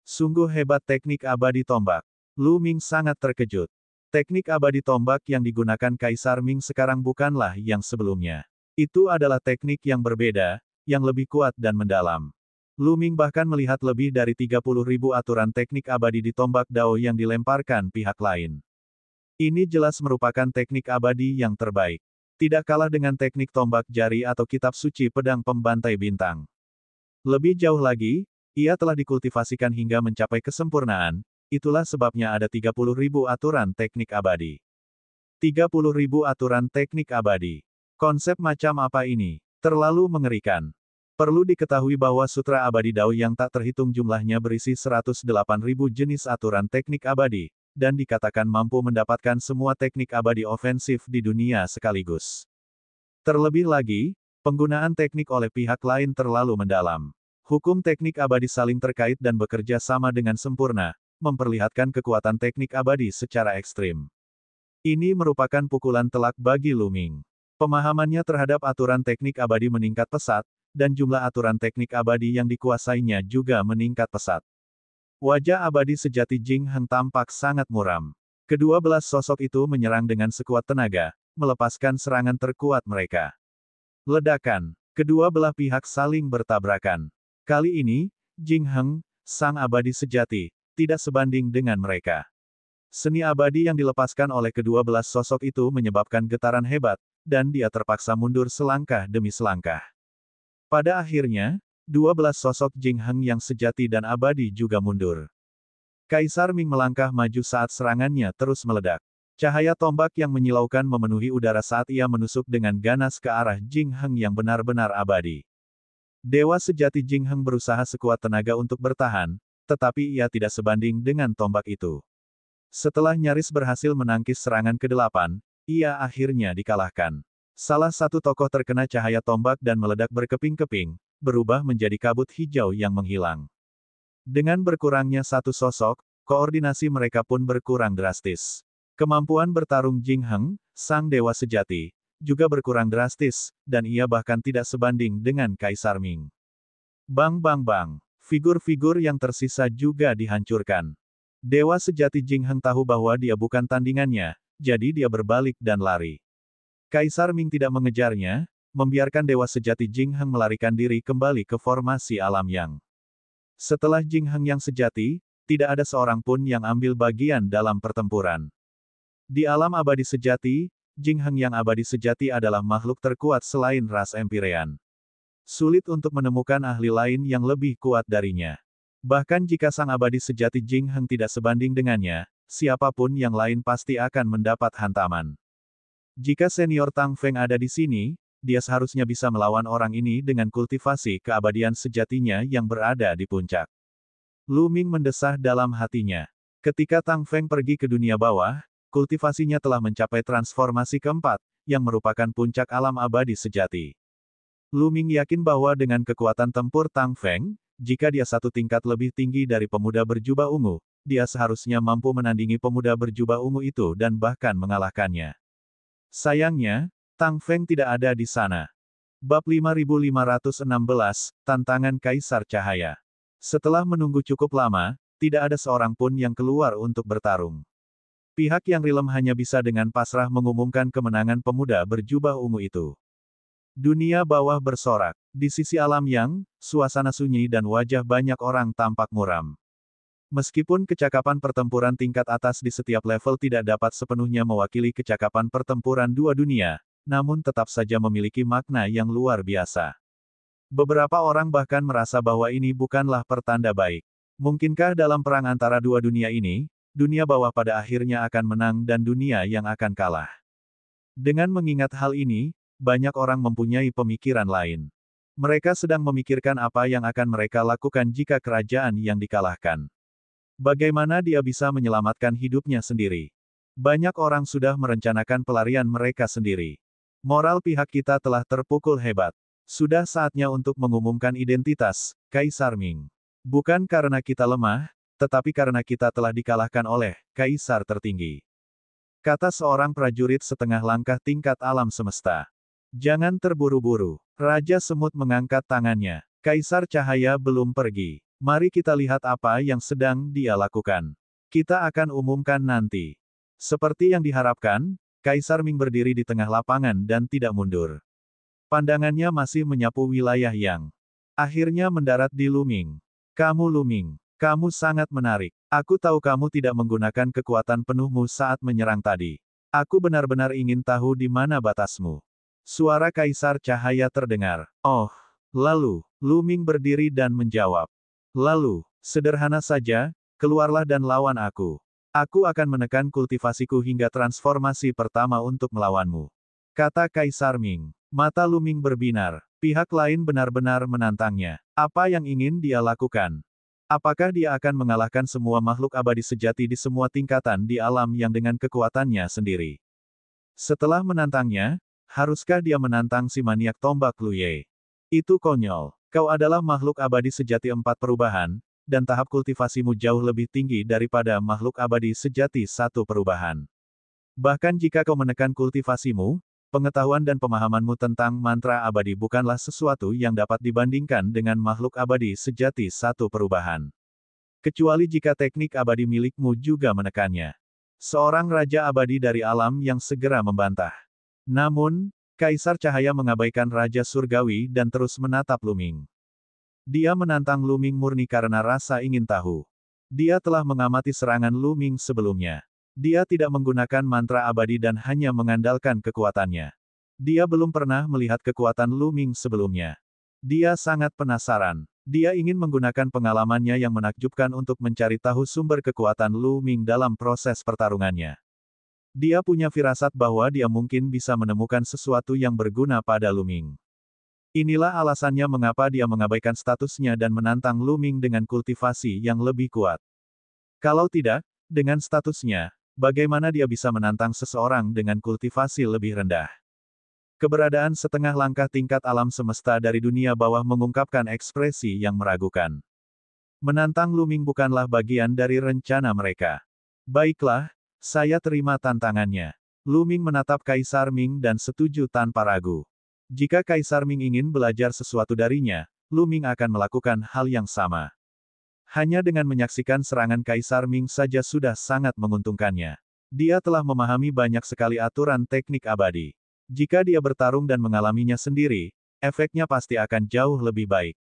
Sungguh hebat teknik abadi tombak. Lu Ming sangat terkejut. Teknik abadi tombak yang digunakan Kaisar Ming sekarang bukanlah yang sebelumnya. Itu adalah teknik yang berbeda, yang lebih kuat dan mendalam. Lu Ming bahkan melihat lebih dari 30.000 aturan teknik abadi di tombak Dao yang dilemparkan pihak lain. Ini jelas merupakan teknik abadi yang terbaik. Tidak kalah dengan teknik tombak jari atau kitab suci pedang pembantai bintang. Lebih jauh lagi, ia telah dikultivasikan hingga mencapai kesempurnaan, itulah sebabnya ada 30.000 aturan teknik abadi. 30.000 aturan teknik abadi. Konsep macam apa ini? Terlalu mengerikan. Perlu diketahui bahwa Sutra Abadi Dao yang tak terhitung jumlahnya berisi 108.000 jenis aturan teknik abadi, dan dikatakan mampu mendapatkan semua teknik abadi ofensif di dunia sekaligus. Terlebih lagi, penggunaan teknik oleh pihak lain terlalu mendalam. Hukum teknik abadi saling terkait dan bekerja sama dengan sempurna, memperlihatkan kekuatan teknik abadi secara ekstrim. Ini merupakan pukulan telak bagi Lu Ming. Pemahamannya terhadap aturan teknik abadi meningkat pesat, dan jumlah aturan teknik abadi yang dikuasainya juga meningkat pesat. Wajah abadi sejati Jing Heng tampak sangat muram. Kedua belah sosok itu menyerang dengan sekuat tenaga, melepaskan serangan terkuat mereka. Ledakan. Kedua belah pihak saling bertabrakan. Kali ini, Jing Heng, sang abadi sejati, tidak sebanding dengan mereka. Seni abadi yang dilepaskan oleh kedua belah sosok itu menyebabkan getaran hebat, dan dia terpaksa mundur selangkah demi selangkah. Pada akhirnya, dua belas sosok Jing Heng yang sejati dan abadi juga mundur. Kaisar Ming melangkah maju saat serangannya terus meledak. Cahaya tombak yang menyilaukan memenuhi udara saat ia menusuk dengan ganas ke arah Jing Heng yang benar-benar abadi. Dewa sejati Jing Heng berusaha sekuat tenaga untuk bertahan, tetapi ia tidak sebanding dengan tombak itu. Setelah nyaris berhasil menangkis serangan ke-8, ia akhirnya dikalahkan. Salah satu tokoh terkena cahaya tombak dan meledak berkeping-keping, berubah menjadi kabut hijau yang menghilang. Dengan berkurangnya satu sosok, koordinasi mereka pun berkurang drastis. Kemampuan bertarung Jing Heng, sang dewa sejati, juga berkurang drastis, dan ia bahkan tidak sebanding dengan Kaisar Ming. Bang bang bang, figur-figur yang tersisa juga dihancurkan. Dewa sejati Jing Heng tahu bahwa dia bukan tandingannya, jadi dia berbalik dan lari. Kaisar Ming tidak mengejarnya, membiarkan dewa sejati Jing Heng melarikan diri kembali ke formasi alam yang. Setelah Jing Heng yang sejati, tidak ada seorang pun yang ambil bagian dalam pertempuran. Di alam abadi sejati, Jing Heng yang abadi sejati adalah makhluk terkuat selain ras Empyrean. Sulit untuk menemukan ahli lain yang lebih kuat darinya. Bahkan jika sang abadi sejati Jing Heng tidak sebanding dengannya, siapapun yang lain pasti akan mendapat hantaman. Jika senior Tang Feng ada di sini, dia seharusnya bisa melawan orang ini dengan kultivasi keabadian sejatinya yang berada di puncak. Lu Ming mendesah dalam hatinya. Ketika Tang Feng pergi ke dunia bawah, kultivasinya telah mencapai transformasi keempat, yang merupakan puncak alam abadi sejati. Lu Ming yakin bahwa dengan kekuatan tempur Tang Feng, jika dia satu tingkat lebih tinggi dari pemuda berjubah ungu, dia seharusnya mampu menandingi pemuda berjubah ungu itu dan bahkan mengalahkannya. Sayangnya, Tang Feng tidak ada di sana. Bab 5516, Tantangan Kaisar Cahaya. Setelah menunggu cukup lama, tidak ada seorang pun yang keluar untuk bertarung. Pihak yang rilem hanya bisa dengan pasrah mengumumkan kemenangan pemuda berjubah ungu itu. Dunia bawah bersorak. Di sisi alam yang, suasana sunyi dan wajah banyak orang tampak muram. Meskipun kecakapan pertempuran tingkat atas di setiap level tidak dapat sepenuhnya mewakili kecakapan pertempuran dua dunia, namun tetap saja memiliki makna yang luar biasa. Beberapa orang bahkan merasa bahwa ini bukanlah pertanda baik. Mungkinkah dalam perang antara dua dunia ini, dunia bawah pada akhirnya akan menang dan dunia yang akan kalah? Dengan mengingat hal ini, banyak orang mempunyai pemikiran lain. Mereka sedang memikirkan apa yang akan mereka lakukan jika kerajaan yang dikalahkan. Bagaimana dia bisa menyelamatkan hidupnya sendiri? Banyak orang sudah merencanakan pelarian mereka sendiri. Moral pihak kita telah terpukul hebat. Sudah saatnya untuk mengumumkan identitas, Kaisar Ming. Bukan karena kita lemah, tetapi karena kita telah dikalahkan oleh Kaisar tertinggi. Kata seorang prajurit setengah langkah tingkat alam semesta. Jangan terburu-buru. Raja Semut mengangkat tangannya. Kaisar Cahaya belum pergi. Mari kita lihat apa yang sedang dia lakukan. Kita akan umumkan nanti. Seperti yang diharapkan, Kaisar Ming berdiri di tengah lapangan dan tidak mundur. Pandangannya masih menyapu wilayah yang Akhirnya mendarat di Luming. Kamu Luming. Kamu sangat menarik. Aku tahu kamu tidak menggunakan kekuatan penuhmu saat menyerang tadi. Aku benar-benar ingin tahu di mana batasmu. Suara Kaisar Cahaya terdengar. Oh. Lalu, Luming berdiri dan menjawab. Lalu, sederhana saja, keluarlah dan lawan aku. Aku akan menekan kultivasiku hingga transformasi pertama untuk melawanmu. Kata Kaisar Ming. Mata Luming berbinar. Pihak lain benar-benar menantangnya. Apa yang ingin dia lakukan? Apakah dia akan mengalahkan semua makhluk abadi sejati di semua tingkatan di alam yang dengan kekuatannya sendiri? Setelah menantangnya, haruskah dia menantang si maniak tombak Luye? Itu konyol. Kau adalah makhluk abadi sejati 4 perubahan, dan tahap kultivasimu jauh lebih tinggi daripada makhluk abadi sejati 1 perubahan. Bahkan jika kau menekan kultivasimu, pengetahuan dan pemahamanmu tentang mantra abadi bukanlah sesuatu yang dapat dibandingkan dengan makhluk abadi sejati 1 perubahan. Kecuali jika teknik abadi milikmu juga menekannya. Seorang raja abadi dari alam yang segera membantah. Namun, Kaisar Cahaya mengabaikan Raja Surgawi dan terus menatap Luming. Dia menantang Luming murni karena rasa ingin tahu. Dia telah mengamati serangan Luming sebelumnya. Dia tidak menggunakan mantra abadi dan hanya mengandalkan kekuatannya. Dia belum pernah melihat kekuatan Luming sebelumnya. Dia sangat penasaran. Dia ingin menggunakan pengalamannya yang menakjubkan untuk mencari tahu sumber kekuatan Luming dalam proses pertarungannya. Dia punya firasat bahwa dia mungkin bisa menemukan sesuatu yang berguna pada Luming. Inilah alasannya mengapa dia mengabaikan statusnya dan menantang Luming dengan kultivasi yang lebih kuat. Kalau tidak, dengan statusnya, bagaimana dia bisa menantang seseorang dengan kultivasi lebih rendah? Keberadaan setengah langkah tingkat alam semesta dari dunia bawah mengungkapkan ekspresi yang meragukan. Menantang Luming bukanlah bagian dari rencana mereka. Baiklah, saya terima tantangannya. Luming menatap Kaisar Ming dan setuju tanpa ragu. Jika Kaisar Ming ingin belajar sesuatu darinya, Luming akan melakukan hal yang sama. Hanya dengan menyaksikan serangan Kaisar Ming saja sudah sangat menguntungkannya. Dia telah memahami banyak sekali aturan teknik abadi. Jika dia bertarung dan mengalaminya sendiri, efeknya pasti akan jauh lebih baik.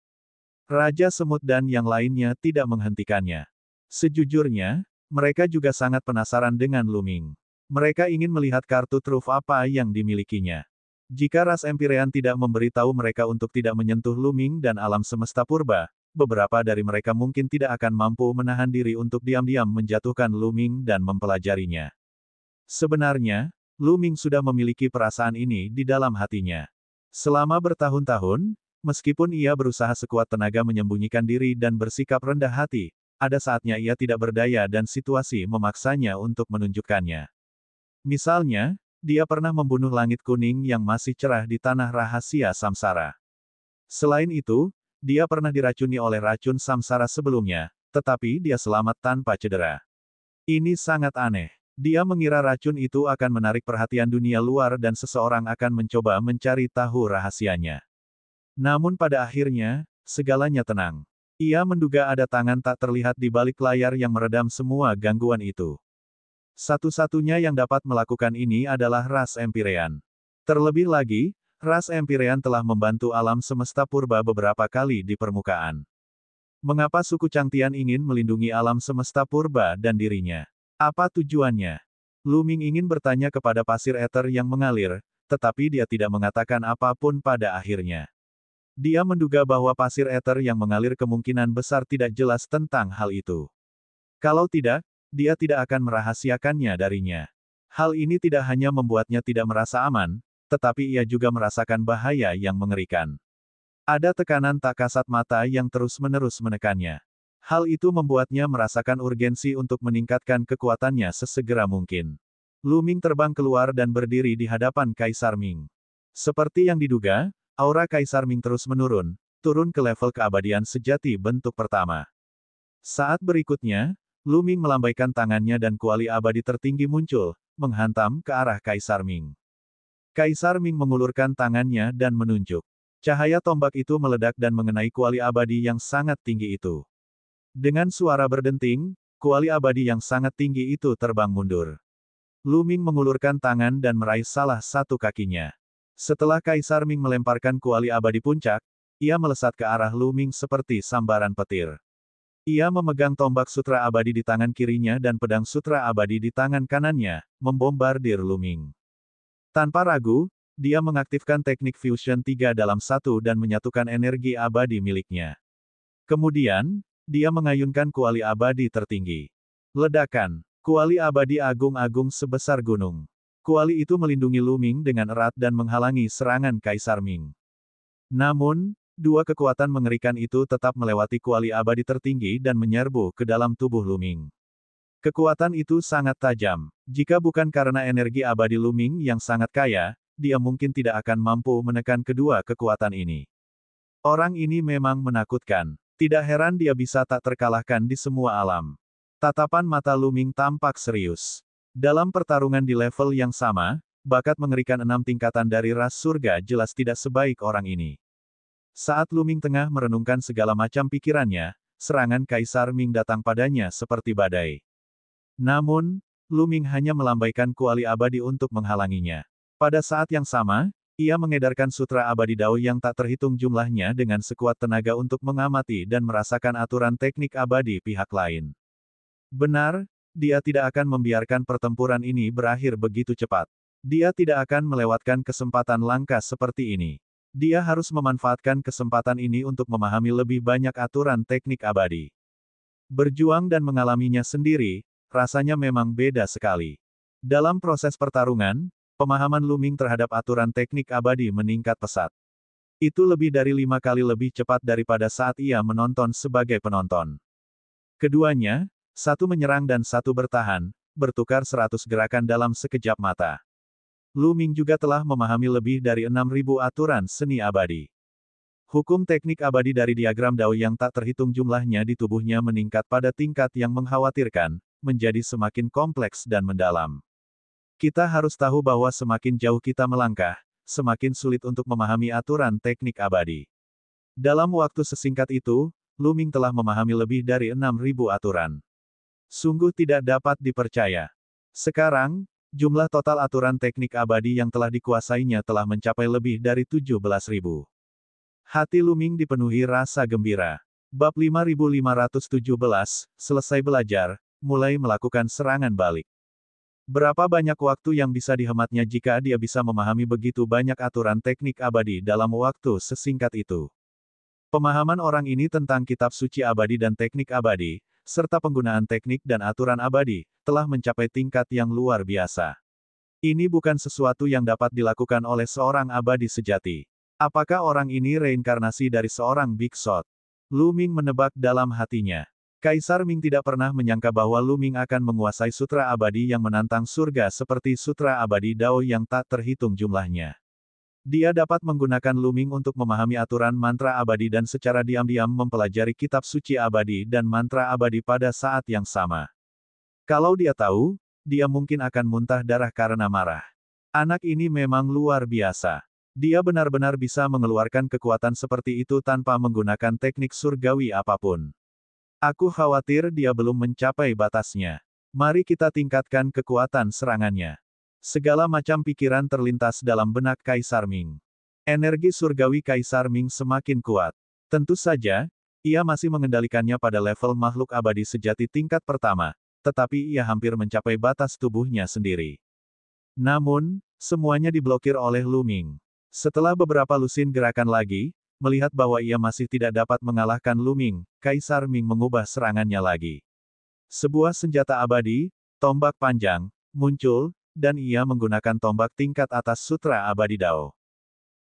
Raja Semut dan yang lainnya tidak menghentikannya. Sejujurnya, mereka juga sangat penasaran dengan Luming. Mereka ingin melihat kartu truf apa yang dimilikinya. Jika ras Empyrean tidak memberitahu mereka untuk tidak menyentuh Luming dan alam semesta purba, beberapa dari mereka mungkin tidak akan mampu menahan diri untuk diam-diam menjatuhkan Luming dan mempelajarinya. Sebenarnya, Luming sudah memiliki perasaan ini di dalam hatinya. Selama bertahun-tahun, meskipun ia berusaha sekuat tenaga menyembunyikan diri dan bersikap rendah hati, ada saatnya ia tidak berdaya dan situasi memaksanya untuk menunjukkannya. Misalnya, dia pernah membunuh langit kuning yang masih cerah di tanah rahasia samsara. Selain itu, dia pernah diracuni oleh racun samsara sebelumnya, tetapi dia selamat tanpa cedera. Ini sangat aneh. Dia mengira racun itu akan menarik perhatian dunia luar dan seseorang akan mencoba mencari tahu rahasianya. Namun pada akhirnya, segalanya tenang. Ia menduga ada tangan tak terlihat di balik layar yang meredam semua gangguan itu. Satu-satunya yang dapat melakukan ini adalah ras Empyrean. Terlebih lagi, ras Empyrean telah membantu alam semesta purba beberapa kali di permukaan. Mengapa suku Changtian ingin melindungi alam semesta purba dan dirinya? Apa tujuannya? Luming ingin bertanya kepada pasir ether yang mengalir, tetapi dia tidak mengatakan apapun pada akhirnya. Dia menduga bahwa pasir ether yang mengalir kemungkinan besar tidak jelas tentang hal itu. Kalau tidak, dia tidak akan merahasiakannya darinya. Hal ini tidak hanya membuatnya tidak merasa aman, tetapi ia juga merasakan bahaya yang mengerikan. Ada tekanan tak kasat mata yang terus-menerus menekannya. Hal itu membuatnya merasakan urgensi untuk meningkatkan kekuatannya sesegera mungkin. Luming terbang keluar dan berdiri di hadapan Kaisar Ming. Seperti yang diduga, aura Kaisar Ming terus menurun, turun ke level keabadian sejati bentuk pertama. Saat berikutnya, Luming melambaikan tangannya dan kuali abadi tertinggi muncul, menghantam ke arah Kaisar Ming. Kaisar Ming mengulurkan tangannya dan menunjuk. Cahaya tombak itu meledak dan mengenai kuali abadi yang sangat tinggi itu. Dengan suara berdenting, kuali abadi yang sangat tinggi itu terbang mundur. Luming mengulurkan tangan dan meraih salah satu kakinya. Setelah Kaisar Ming melemparkan kuali abadi puncak, Ia melesat ke arah Lu Ming seperti sambaran petir. Ia memegang tombak sutra abadi di tangan kirinya dan pedang sutra abadi di tangan kanannya, membombardir Lu Ming. Tanpa ragu, dia mengaktifkan teknik Fusion 3 dalam 1 dan menyatukan energi abadi miliknya. Kemudian, dia mengayunkan kuali abadi tertinggi. Ledakan. Kuali abadi agung-agung sebesar gunung. Kuali itu melindungi Lu Ming dengan erat dan menghalangi serangan Kaisar Ming. Namun, dua kekuatan mengerikan itu tetap melewati kuali abadi tertinggi dan menyerbu ke dalam tubuh Lu Ming. Kekuatan itu sangat tajam. Jika bukan karena energi abadi Lu Ming yang sangat kaya, dia mungkin tidak akan mampu menekan kedua kekuatan ini. Orang ini memang menakutkan. Tidak heran dia bisa tak terkalahkan di semua alam. Tatapan mata Lu Ming tampak serius. Dalam pertarungan di level yang sama, bakat mengerikan 6 tingkatan dari ras surga jelas tidak sebaik orang ini. Saat Lu Ming tengah merenungkan segala macam pikirannya, serangan Kaisar Ming datang padanya seperti badai. Namun, Lu Ming hanya melambaikan kuali abadi untuk menghalanginya. Pada saat yang sama, ia mengedarkan sutra abadi Dao yang tak terhitung jumlahnya dengan sekuat tenaga untuk mengamati dan merasakan aturan teknik abadi pihak lain. Benar, dia tidak akan membiarkan pertempuran ini berakhir begitu cepat. Dia tidak akan melewatkan kesempatan langka seperti ini. Dia harus memanfaatkan kesempatan ini untuk memahami lebih banyak aturan teknik abadi. Berjuang dan mengalaminya sendiri, rasanya memang beda sekali. Dalam proses pertarungan, pemahaman Lu Ming terhadap aturan teknik abadi meningkat pesat. Itu lebih dari 5 kali lebih cepat daripada saat ia menonton sebagai penonton. Keduanya, satu menyerang dan satu bertahan, bertukar 100 gerakan dalam sekejap mata. Lu Ming juga telah memahami lebih dari 6.000 aturan seni abadi. Hukum teknik abadi dari diagram Dao yang tak terhitung jumlahnya di tubuhnya meningkat pada tingkat yang mengkhawatirkan, menjadi semakin kompleks dan mendalam. Kita harus tahu bahwa semakin jauh kita melangkah, semakin sulit untuk memahami aturan teknik abadi. Dalam waktu sesingkat itu, Lu Ming telah memahami lebih dari 6.000 aturan. Sungguh tidak dapat dipercaya. Sekarang, jumlah total aturan teknik abadi yang telah dikuasainya telah mencapai lebih dari 17.000. Hati Lu Ming dipenuhi rasa gembira. Bab 5517, selesai belajar, mulai melakukan serangan balik. Berapa banyak waktu yang bisa dihematnya jika dia bisa memahami begitu banyak aturan teknik abadi dalam waktu sesingkat itu. Pemahaman orang ini tentang kitab suci abadi dan teknik abadi, serta penggunaan teknik dan aturan abadi, telah mencapai tingkat yang luar biasa. Ini bukan sesuatu yang dapat dilakukan oleh seorang abadi sejati. Apakah orang ini reinkarnasi dari seorang Big Shot? Lu Ming menebak dalam hatinya. Kaisar Ming tidak pernah menyangka bahwa Lu Ming akan menguasai sutra abadi yang menantang surga seperti sutra abadi Dao yang tak terhitung jumlahnya. Dia dapat menggunakan Lu Ming untuk memahami aturan mantra abadi dan secara diam-diam mempelajari kitab suci abadi dan mantra abadi pada saat yang sama. Kalau dia tahu, dia mungkin akan muntah darah karena marah. Anak ini memang luar biasa. Dia benar-benar bisa mengeluarkan kekuatan seperti itu tanpa menggunakan teknik surgawi apapun. Aku khawatir dia belum mencapai batasnya. Mari kita tingkatkan kekuatan serangannya. Segala macam pikiran terlintas dalam benak Kaisar Ming. Energi surgawi Kaisar Ming semakin kuat. Tentu saja, ia masih mengendalikannya pada level makhluk abadi sejati tingkat pertama, tetapi ia hampir mencapai batas tubuhnya sendiri. Namun, semuanya diblokir oleh Lu Ming. Setelah beberapa lusin gerakan lagi, melihat bahwa ia masih tidak dapat mengalahkan Lu Ming, Kaisar Ming mengubah serangannya lagi. Sebuah senjata abadi, tombak panjang, muncul, dan ia menggunakan tombak tingkat atas sutra abadi Dao.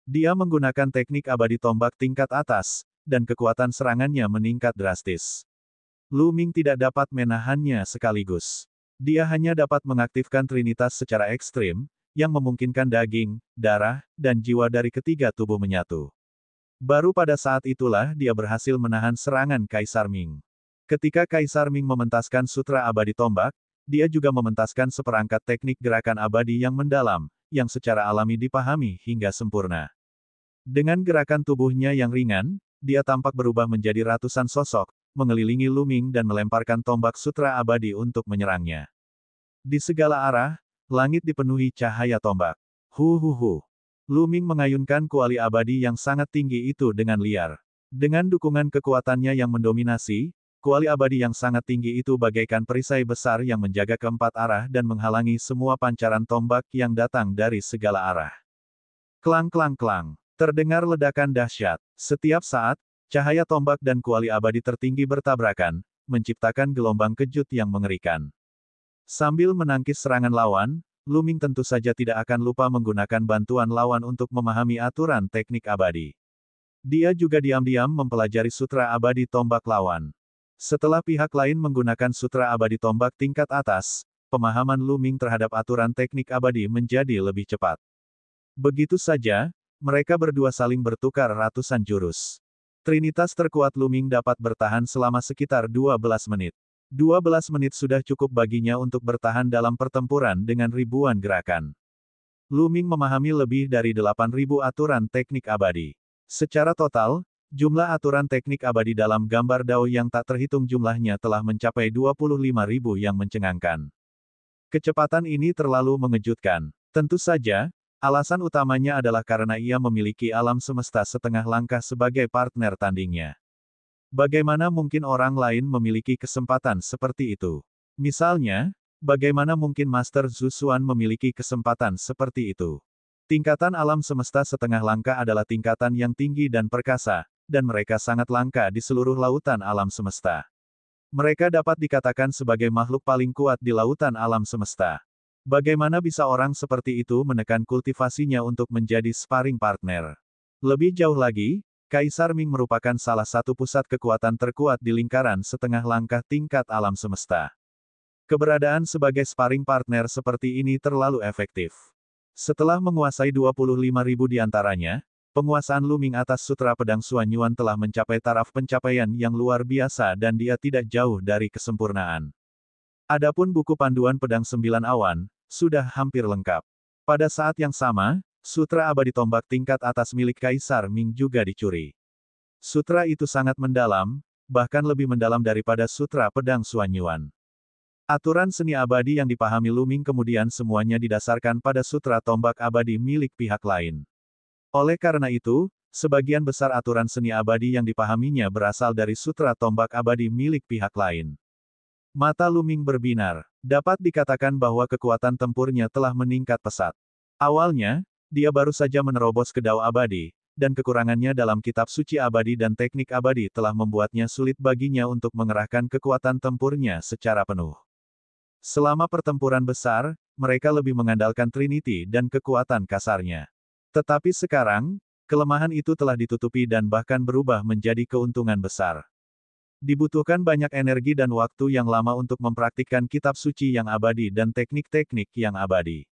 Dia menggunakan teknik abadi tombak tingkat atas, dan kekuatan serangannya meningkat drastis. Lu Ming tidak dapat menahannya sekaligus. Dia hanya dapat mengaktifkan Trinitas secara ekstrim, yang memungkinkan daging, darah, dan jiwa dari ketiga tubuh menyatu. Baru pada saat itulah dia berhasil menahan serangan Kaisar Ming. Ketika Kaisar Ming mementaskan sutra abadi tombak, dia juga mementaskan seperangkat teknik gerakan abadi yang mendalam, yang secara alami dipahami hingga sempurna. Dengan gerakan tubuhnya yang ringan, dia tampak berubah menjadi ratusan sosok, mengelilingi Lu Ming dan melemparkan tombak sutra abadi untuk menyerangnya. Di segala arah, langit dipenuhi cahaya tombak. Hu. Lu Ming mengayunkan kuali abadi yang sangat tinggi itu dengan liar. Dengan dukungan kekuatannya yang mendominasi, kuali abadi yang sangat tinggi itu bagaikan perisai besar yang menjaga keempat arah dan menghalangi semua pancaran tombak yang datang dari segala arah. Klang klang klang. Terdengar ledakan dahsyat. Setiap saat, cahaya tombak dan kuali abadi tertinggi bertabrakan, menciptakan gelombang kejut yang mengerikan. Sambil menangkis serangan lawan, Lu Ming tentu saja tidak akan lupa menggunakan bantuan lawan untuk memahami aturan teknik abadi. Dia juga diam-diam mempelajari sutra abadi tombak lawan. Setelah pihak lain menggunakan sutra abadi tombak tingkat atas, pemahaman Lu Ming terhadap aturan teknik abadi menjadi lebih cepat. Begitu saja, mereka berdua saling bertukar ratusan jurus. Trinitas terkuat Lu Ming dapat bertahan selama sekitar 12 menit. 12 menit sudah cukup baginya untuk bertahan dalam pertempuran dengan ribuan gerakan. Lu Ming memahami lebih dari 8.000 aturan teknik abadi. Secara total, jumlah aturan teknik abadi dalam gambar Dao yang tak terhitung jumlahnya telah mencapai 25.000 yang mencengangkan. Kecepatan ini terlalu mengejutkan. Tentu saja, alasan utamanya adalah karena ia memiliki alam semesta setengah langkah sebagai partner tandingnya. Bagaimana mungkin orang lain memiliki kesempatan seperti itu? Misalnya, bagaimana mungkin Master Zhu Xuan memiliki kesempatan seperti itu? Tingkatan alam semesta setengah langkah adalah tingkatan yang tinggi dan perkasa, dan mereka sangat langka di seluruh lautan alam semesta. Mereka dapat dikatakan sebagai makhluk paling kuat di lautan alam semesta. Bagaimana bisa orang seperti itu menekan kultivasinya untuk menjadi sparring partner? Lebih jauh lagi, Kaisar Ming merupakan salah satu pusat kekuatan terkuat di lingkaran setengah langkah tingkat alam semesta. Keberadaan sebagai sparring partner seperti ini terlalu efektif. Setelah menguasai 25.000 di antaranya, penguasaan Lu Ming atas Sutra Pedang Xuanyuan telah mencapai taraf pencapaian yang luar biasa dan dia tidak jauh dari kesempurnaan. Adapun buku panduan Pedang Sembilan Awan, sudah hampir lengkap. Pada saat yang sama, Sutra Abadi Tombak tingkat atas milik Kaisar Ming juga dicuri. Sutra itu sangat mendalam, bahkan lebih mendalam daripada Sutra Pedang Xuanyuan. Aturan seni abadi yang dipahami Lu Ming kemudian semuanya didasarkan pada Sutra Tombak Abadi milik pihak lain. Oleh karena itu, sebagian besar aturan seni abadi yang dipahaminya berasal dari Sutra Tombak Abadi milik pihak lain. Mata Lu Ming berbinar. Dapat dikatakan bahwa kekuatan tempurnya telah meningkat pesat. Awalnya, dia baru saja menerobos ke Dao Abadi, dan kekurangannya dalam kitab suci abadi dan teknik abadi telah membuatnya sulit baginya untuk mengerahkan kekuatan tempurnya secara penuh. Selama pertempuran besar, mereka lebih mengandalkan Trinity dan kekuatan kasarnya. Tetapi sekarang, kelemahan itu telah ditutupi dan bahkan berubah menjadi keuntungan besar. Dibutuhkan banyak energi dan waktu yang lama untuk mempraktikkan kitab suci yang abadi dan teknik-teknik yang abadi.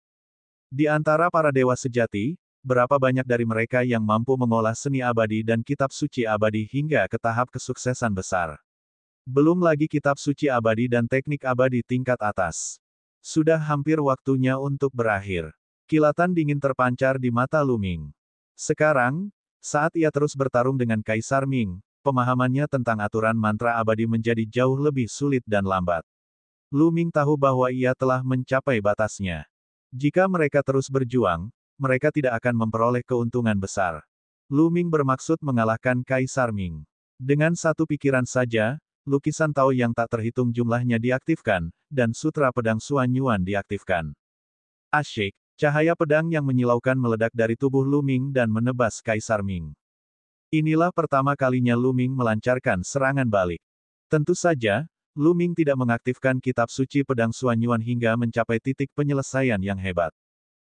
Di antara para dewa sejati, berapa banyak dari mereka yang mampu mengolah seni abadi dan kitab suci abadi hingga ke tahap kesuksesan besar? Belum lagi kitab suci abadi dan teknik abadi tingkat atas. Sudah hampir waktunya untuk berakhir. Kilatan dingin terpancar di mata Lu Ming. Sekarang, saat ia terus bertarung dengan Kaisar Ming, pemahamannya tentang aturan mantra abadi menjadi jauh lebih sulit dan lambat. Lu Ming tahu bahwa ia telah mencapai batasnya. Jika mereka terus berjuang, mereka tidak akan memperoleh keuntungan besar. Lu Ming bermaksud mengalahkan Kaisar Ming. Dengan satu pikiran saja, lukisan Tao yang tak terhitung jumlahnya diaktifkan, dan Sutra Pedang Xuanyuan diaktifkan. Asyik, cahaya pedang yang menyilaukan meledak dari tubuh Lu Ming dan menebas Kaisar Ming. Inilah pertama kalinya Lu Ming melancarkan serangan balik. Tentu saja, Lu Ming tidak mengaktifkan kitab suci Pedang Xuanyuan hingga mencapai titik penyelesaian yang hebat.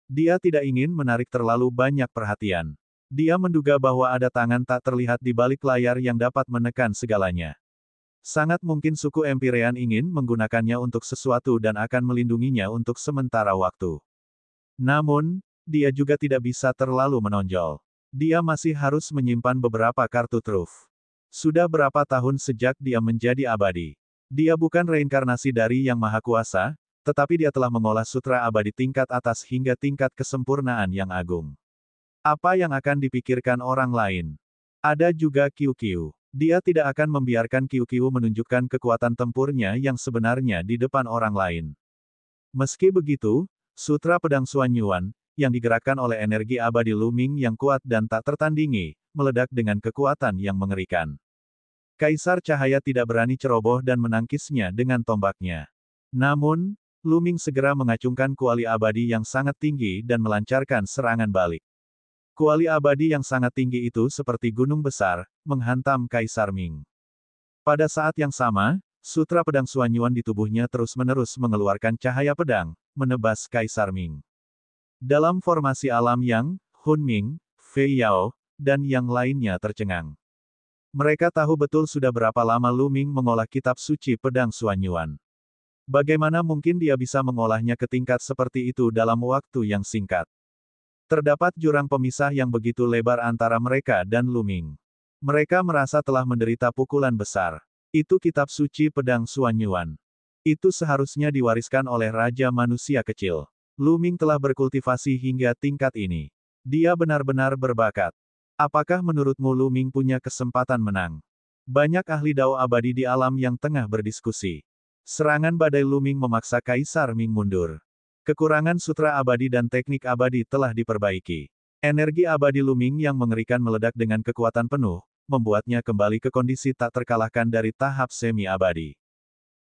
Dia tidak ingin menarik terlalu banyak perhatian. Dia menduga bahwa ada tangan tak terlihat di balik layar yang dapat menekan segalanya. Sangat mungkin suku Empyrean ingin menggunakannya untuk sesuatu dan akan melindunginya untuk sementara waktu. Namun, dia juga tidak bisa terlalu menonjol. Dia masih harus menyimpan beberapa kartu truf. Sudah berapa tahun sejak dia menjadi abadi? Dia bukan reinkarnasi dari Yang Maha Kuasa, tetapi dia telah mengolah sutra abadi tingkat atas hingga tingkat kesempurnaan yang agung. Apa yang akan dipikirkan orang lain? Ada juga QQ. Dia tidak akan membiarkan QQ menunjukkan kekuatan tempurnya yang sebenarnya di depan orang lain. Meski begitu, Sutra Pedang Xuanyuan, yang digerakkan oleh energi abadi Luming yang kuat dan tak tertandingi, meledak dengan kekuatan yang mengerikan. Kaisar Cahaya tidak berani ceroboh dan menangkisnya dengan tombaknya. Namun, Luming segera mengacungkan kuali abadi yang sangat tinggi dan melancarkan serangan balik. Kuali abadi yang sangat tinggi itu seperti gunung besar, menghantam Kaisar Ming. Pada saat yang sama, sutra pedang Suanyuan di tubuhnya terus-menerus mengeluarkan cahaya pedang, menebas Kaisar Ming. Dalam formasi alam Yang, Hun Ming, Fei Yao, dan yang lainnya tercengang. Mereka tahu betul sudah berapa lama Luming mengolah kitab suci pedang Suanyuan. Bagaimana mungkin dia bisa mengolahnya ke tingkat seperti itu dalam waktu yang singkat? Terdapat jurang pemisah yang begitu lebar antara mereka dan Luming. Mereka merasa telah menderita pukulan besar. Itu kitab suci pedang Suanyuan. Itu seharusnya diwariskan oleh Raja Manusia Kecil. Luming telah berkultivasi hingga tingkat ini. Dia benar-benar berbakat. Apakah menurutmu Luming punya kesempatan menang? Banyak ahli Dao abadi di alam yang tengah berdiskusi. Serangan badai Luming memaksa Kaisar Ming mundur. Kekurangan sutra abadi dan teknik abadi telah diperbaiki. Energi abadi Luming yang mengerikan meledak dengan kekuatan penuh, membuatnya kembali ke kondisi tak terkalahkan dari tahap semi-abadi.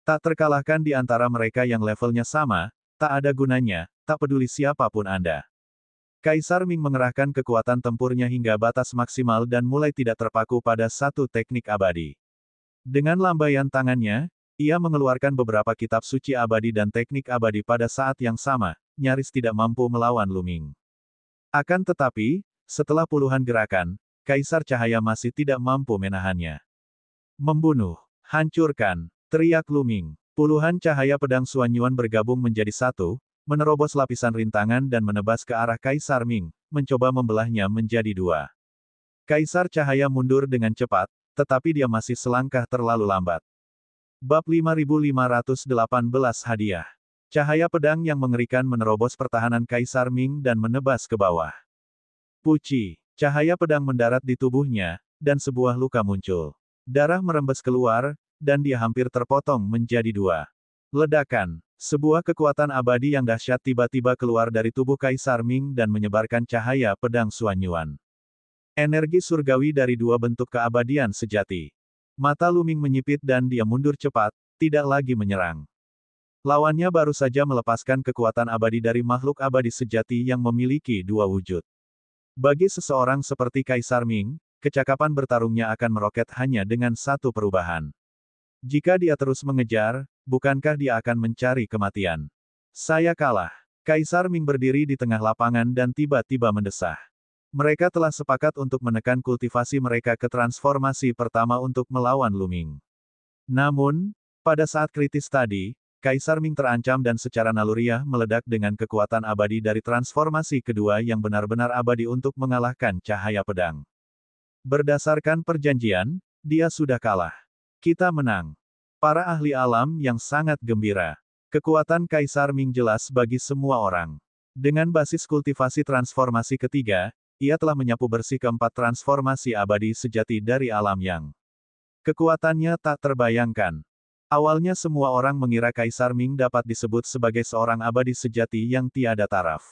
Tak terkalahkan di antara mereka yang levelnya sama, tak ada gunanya, tak peduli siapapun Anda. Kaisar Ming mengerahkan kekuatan tempurnya hingga batas maksimal dan mulai tidak terpaku pada satu teknik abadi. Dengan lambaian tangannya, ia mengeluarkan beberapa kitab suci abadi dan teknik abadi pada saat yang sama, nyaris tidak mampu melawan Luming. Akan tetapi, setelah puluhan gerakan, Kaisar Cahaya masih tidak mampu menahannya. Membunuh, hancurkan, teriak Luming. Puluhan cahaya pedang Suanyuan bergabung menjadi satu, menerobos lapisan rintangan dan menebas ke arah Kaisar Ming, mencoba membelahnya menjadi dua. Kaisar Cahaya mundur dengan cepat, tetapi dia masih selangkah terlalu lambat. Bab 5518 Hadiah. Cahaya pedang yang mengerikan menerobos pertahanan Kaisar Ming dan menebas ke bawah. Puci, cahaya pedang mendarat di tubuhnya, dan sebuah luka muncul. Darah merembes keluar, dan dia hampir terpotong menjadi dua. Ledakan, sebuah kekuatan abadi yang dahsyat tiba-tiba keluar dari tubuh Kaisar Ming dan menyebarkan cahaya pedang Suanyuan. Energi surgawi dari dua bentuk keabadian sejati. Mata Luming menyipit dan dia mundur cepat, tidak lagi menyerang. Lawannya baru saja melepaskan kekuatan abadi dari makhluk abadi sejati yang memiliki dua wujud. Bagi seseorang seperti Kaisar Ming, kecakapan bertarungnya akan meroket hanya dengan satu perubahan. Jika dia terus mengejar, bukankah dia akan mencari kematian? Saya kalah. Kaisar Ming berdiri di tengah lapangan dan tiba-tiba mendesah. Mereka telah sepakat untuk menekan kultivasi mereka ke transformasi pertama untuk melawan Luming. Namun, pada saat kritis tadi, Kaisar Ming terancam dan secara naluriah meledak dengan kekuatan abadi dari transformasi kedua yang benar-benar abadi untuk mengalahkan cahaya pedang. Berdasarkan perjanjian, dia sudah kalah. Kita menang. Para ahli alam yang sangat gembira. Kekuatan Kaisar Ming jelas bagi semua orang. Dengan basis kultivasi transformasi ketiga, ia telah menyapu bersih keempat transformasi abadi sejati dari alam yang. Kekuatannya tak terbayangkan. Awalnya semua orang mengira Kaisar Ming dapat disebut sebagai seorang abadi sejati yang tiada taraf.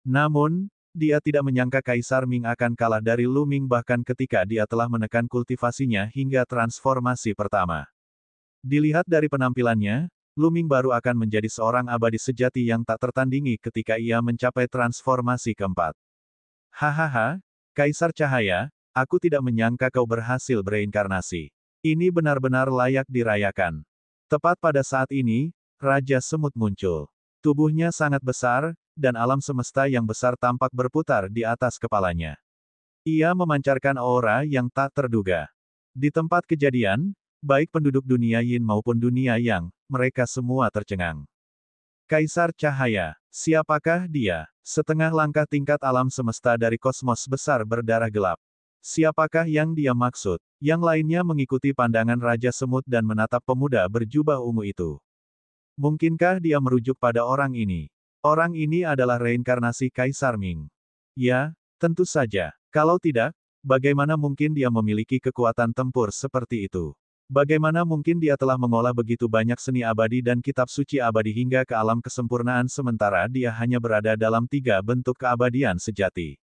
Namun, dia tidak menyangka Kaisar Ming akan kalah dari Luming bahkan ketika dia telah menekan kultivasinya hingga transformasi pertama. Dilihat dari penampilannya, Luming baru akan menjadi seorang abadi sejati yang tak tertandingi ketika ia mencapai transformasi keempat. Hahaha, Kaisar Cahaya, aku tidak menyangka kau berhasil bereinkarnasi. Ini benar-benar layak dirayakan. Tepat pada saat ini, Raja Semut muncul. Tubuhnya sangat besar, dan alam semesta yang besar tampak berputar di atas kepalanya. Ia memancarkan aura yang tak terduga. Di tempat kejadian, baik penduduk dunia Yin maupun dunia Yang, mereka semua tercengang. Kaisar Cahaya, siapakah dia? Setengah langkah tingkat alam semesta dari kosmos besar berdarah gelap. Siapakah yang dia maksud? Yang lainnya mengikuti pandangan Raja Semut dan menatap pemuda berjubah ungu itu. Mungkinkah dia merujuk pada orang ini? Orang ini adalah reinkarnasi Kaisar Ming. Ya, tentu saja. Kalau tidak, bagaimana mungkin dia memiliki kekuatan tempur seperti itu? Bagaimana mungkin dia telah mengolah begitu banyak seni abadi dan kitab suci abadi hingga ke alam kesempurnaan sementara dia hanya berada dalam 3 bentuk keabadian sejati?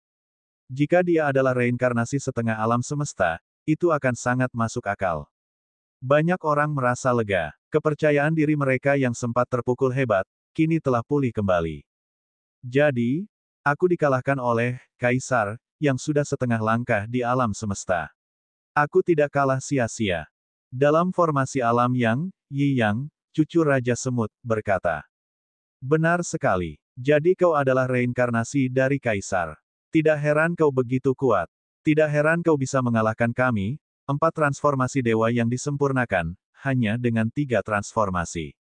Jika dia adalah reinkarnasi setengah alam semesta, itu akan sangat masuk akal. Banyak orang merasa lega. Kepercayaan diri mereka yang sempat terpukul hebat, kini telah pulih kembali. Jadi, aku dikalahkan oleh Kaisar, yang sudah setengah langkah di alam semesta. Aku tidak kalah sia-sia. Dalam formasi alam yang, Yi Yang, cucu Raja Semut, berkata. Benar sekali. Jadi kau adalah reinkarnasi dari Kaisar. Tidak heran kau begitu kuat. Tidak heran kau bisa mengalahkan kami, 4 transformasi dewa yang disempurnakan, hanya dengan 3 transformasi.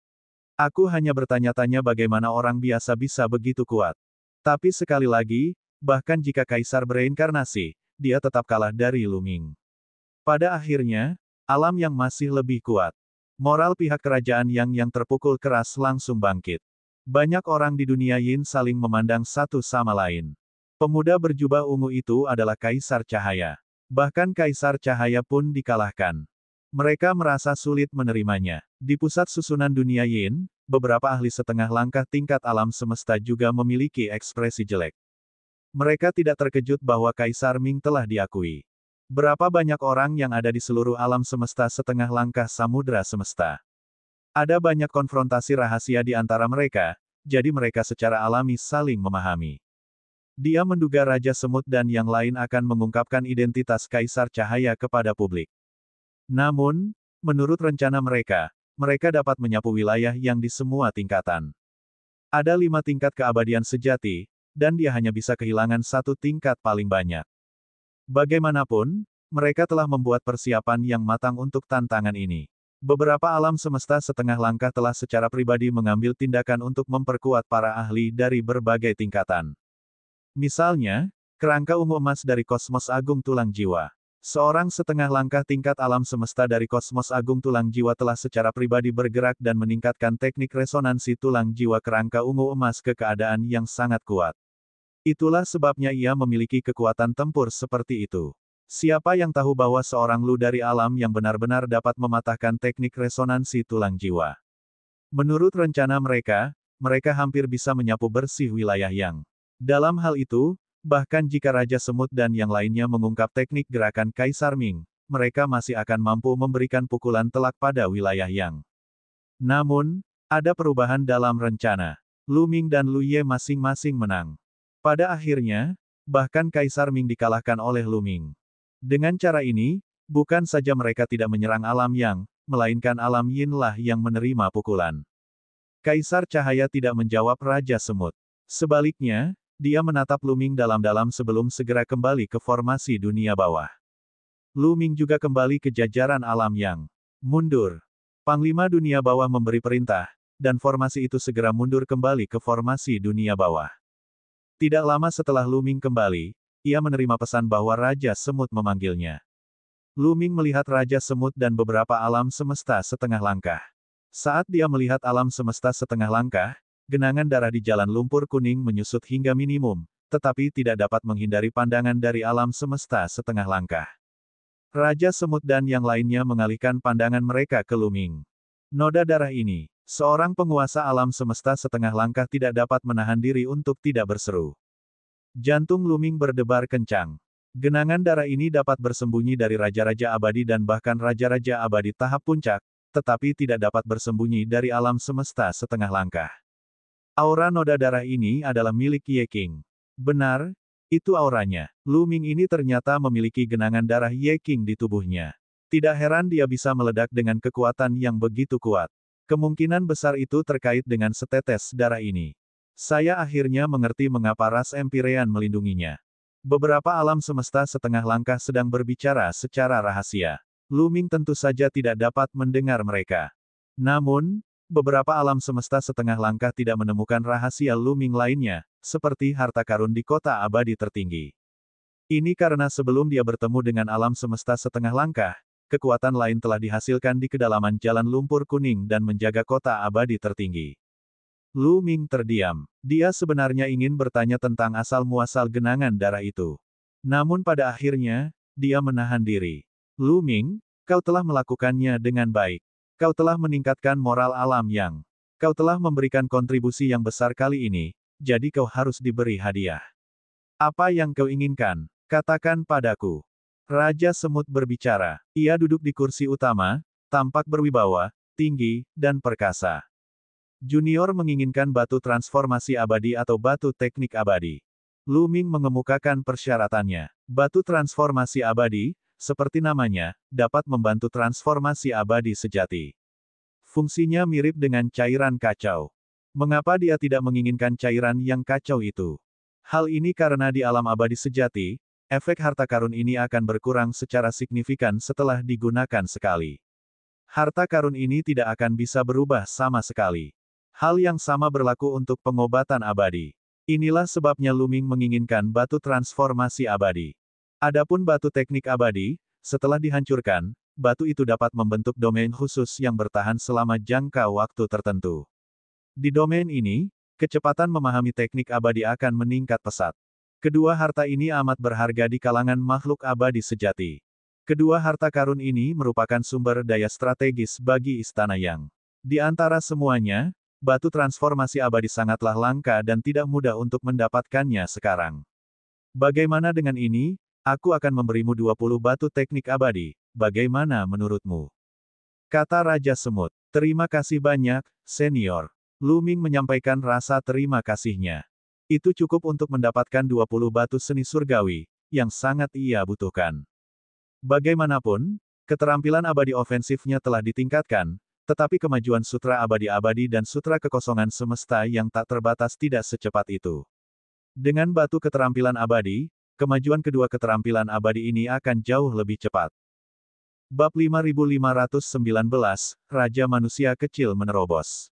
Aku hanya bertanya-tanya bagaimana orang biasa bisa begitu kuat. Tapi sekali lagi, bahkan jika Kaisar bereinkarnasi, dia tetap kalah dari Lu Ming. Pada akhirnya, alam yang masih lebih kuat. Moral pihak kerajaan yang terpukul keras langsung bangkit. Banyak orang di dunia Yin saling memandang satu sama lain. Pemuda berjubah ungu itu adalah Kaisar Cahaya. Bahkan Kaisar Cahaya pun dikalahkan. Mereka merasa sulit menerimanya. Di pusat susunan dunia Yin, beberapa ahli setengah langkah tingkat alam semesta juga memiliki ekspresi jelek. Mereka tidak terkejut bahwa Kaisar Ming telah diakui. Berapa banyak orang yang ada di seluruh alam semesta setengah langkah samudra semesta. Ada banyak konfrontasi rahasia di antara mereka, jadi mereka secara alami saling memahami. Dia menduga Raja Semut dan yang lain akan mengungkapkan identitas Kaisar Cahaya kepada publik. Namun, menurut rencana mereka, mereka dapat menyapu wilayah yang di semua tingkatan. Ada 5 tingkat keabadian sejati, dan dia hanya bisa kehilangan 1 tingkat paling banyak. Bagaimanapun, mereka telah membuat persiapan yang matang untuk tantangan ini. Beberapa alam semesta setengah langkah telah secara pribadi mengambil tindakan untuk memperkuat para ahli dari berbagai tingkatan. Misalnya, kerangka ungu emas dari Kosmos Agung Tulang Jiwa. Seorang setengah langkah tingkat alam semesta dari Kosmos Agung Tulang Jiwa telah secara pribadi bergerak dan meningkatkan teknik resonansi tulang jiwa kerangka ungu emas ke keadaan yang sangat kuat. Itulah sebabnya ia memiliki kekuatan tempur seperti itu. Siapa yang tahu bahwa seorang Lu dari alam yang benar-benar dapat mematahkan teknik resonansi tulang jiwa? Menurut rencana mereka, mereka hampir bisa menyapu bersih wilayah yang. Dalam hal itu, bahkan jika Raja Semut dan yang lainnya mengungkap teknik gerakan Kaisar Ming, mereka masih akan mampu memberikan pukulan telak pada wilayah yang. Namun, ada perubahan dalam rencana. Lu Ming dan Lu Ye masing-masing menang. Pada akhirnya, bahkan Kaisar Ming dikalahkan oleh Lu Ming. Dengan cara ini, bukan saja mereka tidak menyerang alam yang, melainkan alam Yin lah yang menerima pukulan. Kaisar Cahaya tidak menjawab Raja Semut. Sebaliknya, dia menatap Lu Ming dalam-dalam sebelum segera kembali ke formasi dunia bawah. Lu Ming juga kembali ke jajaran alam yang. Mundur. Panglima dunia bawah memberi perintah, dan formasi itu segera mundur kembali ke formasi dunia bawah. Tidak lama setelah Lu Ming kembali, ia menerima pesan bahwa Raja Semut memanggilnya. Lu Ming melihat Raja Semut dan beberapa alam semesta setengah langkah. Saat dia melihat alam semesta setengah langkah, genangan darah di jalan lumpur kuning menyusut hingga minimum, tetapi tidak dapat menghindari pandangan dari alam semesta setengah langkah. Raja Semut dan yang lainnya mengalihkan pandangan mereka ke Lu Ming. Noda darah ini. Seorang penguasa alam semesta setengah langkah tidak dapat menahan diri untuk tidak berseru. Jantung Lu Ming berdebar kencang. Genangan darah ini dapat bersembunyi dari raja-raja abadi dan bahkan raja-raja abadi tahap puncak, tetapi tidak dapat bersembunyi dari alam semesta setengah langkah. Aura noda darah ini adalah milik Ye King. Benar, itu auranya. Lu Ming ini ternyata memiliki genangan darah Ye King di tubuhnya. Tidak heran dia bisa meledak dengan kekuatan yang begitu kuat. Kemungkinan besar itu terkait dengan setetes darah ini. Saya akhirnya mengerti mengapa ras Empyrean melindunginya. Beberapa alam semesta setengah langkah sedang berbicara secara rahasia. Lu Ming tentu saja tidak dapat mendengar mereka. Namun, beberapa alam semesta setengah langkah tidak menemukan rahasia Lu Ming lainnya, seperti harta karun di kota abadi tertinggi. Ini karena sebelum dia bertemu dengan alam semesta setengah langkah, kekuatan lain telah dihasilkan di kedalaman jalan lumpur kuning dan menjaga kota abadi tertinggi. Lu Ming terdiam. Dia sebenarnya ingin bertanya tentang asal-muasal genangan darah itu. Namun pada akhirnya, dia menahan diri. Lu Ming, Kau telah melakukannya dengan baik. Kau telah meningkatkan moral alam yang. Kau telah memberikan kontribusi yang besar kali ini, jadi kau harus diberi hadiah. Apa yang kau inginkan? Katakan padaku. Raja Semut berbicara. Ia duduk di kursi utama, tampak berwibawa, tinggi, dan perkasa. Junior menginginkan batu transformasi abadi atau batu teknik abadi. Lu Ming mengemukakan persyaratannya. Batu transformasi abadi, seperti namanya, dapat membantu transformasi abadi sejati. Fungsinya mirip dengan cairan kacau. Mengapa dia tidak menginginkan cairan yang kacau itu? Hal ini karena di alam abadi sejati, efek harta karun ini akan berkurang secara signifikan setelah digunakan sekali. Harta karun ini tidak akan bisa berubah sama sekali. Hal yang sama berlaku untuk pengobatan abadi. Inilah sebabnya Lu Ming menginginkan batu transformasi abadi. Adapun batu teknik abadi, setelah dihancurkan, batu itu dapat membentuk domain khusus yang bertahan selama jangka waktu tertentu. Di domain ini, kecepatan memahami teknik abadi akan meningkat pesat. Kedua harta ini amat berharga di kalangan makhluk abadi sejati. Kedua harta karun ini merupakan sumber daya strategis bagi Istana Yang. Di antara semuanya, batu transformasi abadi sangatlah langka dan tidak mudah untuk mendapatkannya sekarang. Bagaimana dengan ini? Aku akan memberimu 20 batu teknik abadi, bagaimana menurutmu? Kata Raja Semut. Terima kasih banyak, senior. Lu Ming menyampaikan rasa terima kasihnya. Itu cukup untuk mendapatkan 20 batu seni surgawi, yang sangat ia butuhkan. Bagaimanapun, keterampilan abadi ofensifnya telah ditingkatkan, tetapi kemajuan sutra abadi-abadi dan sutra kekosongan semesta yang tak terbatas tidak secepat itu. Dengan batu keterampilan abadi, kemajuan kedua keterampilan abadi ini akan jauh lebih cepat. Bab 5519, Raja Manusia Kecil Menerobos.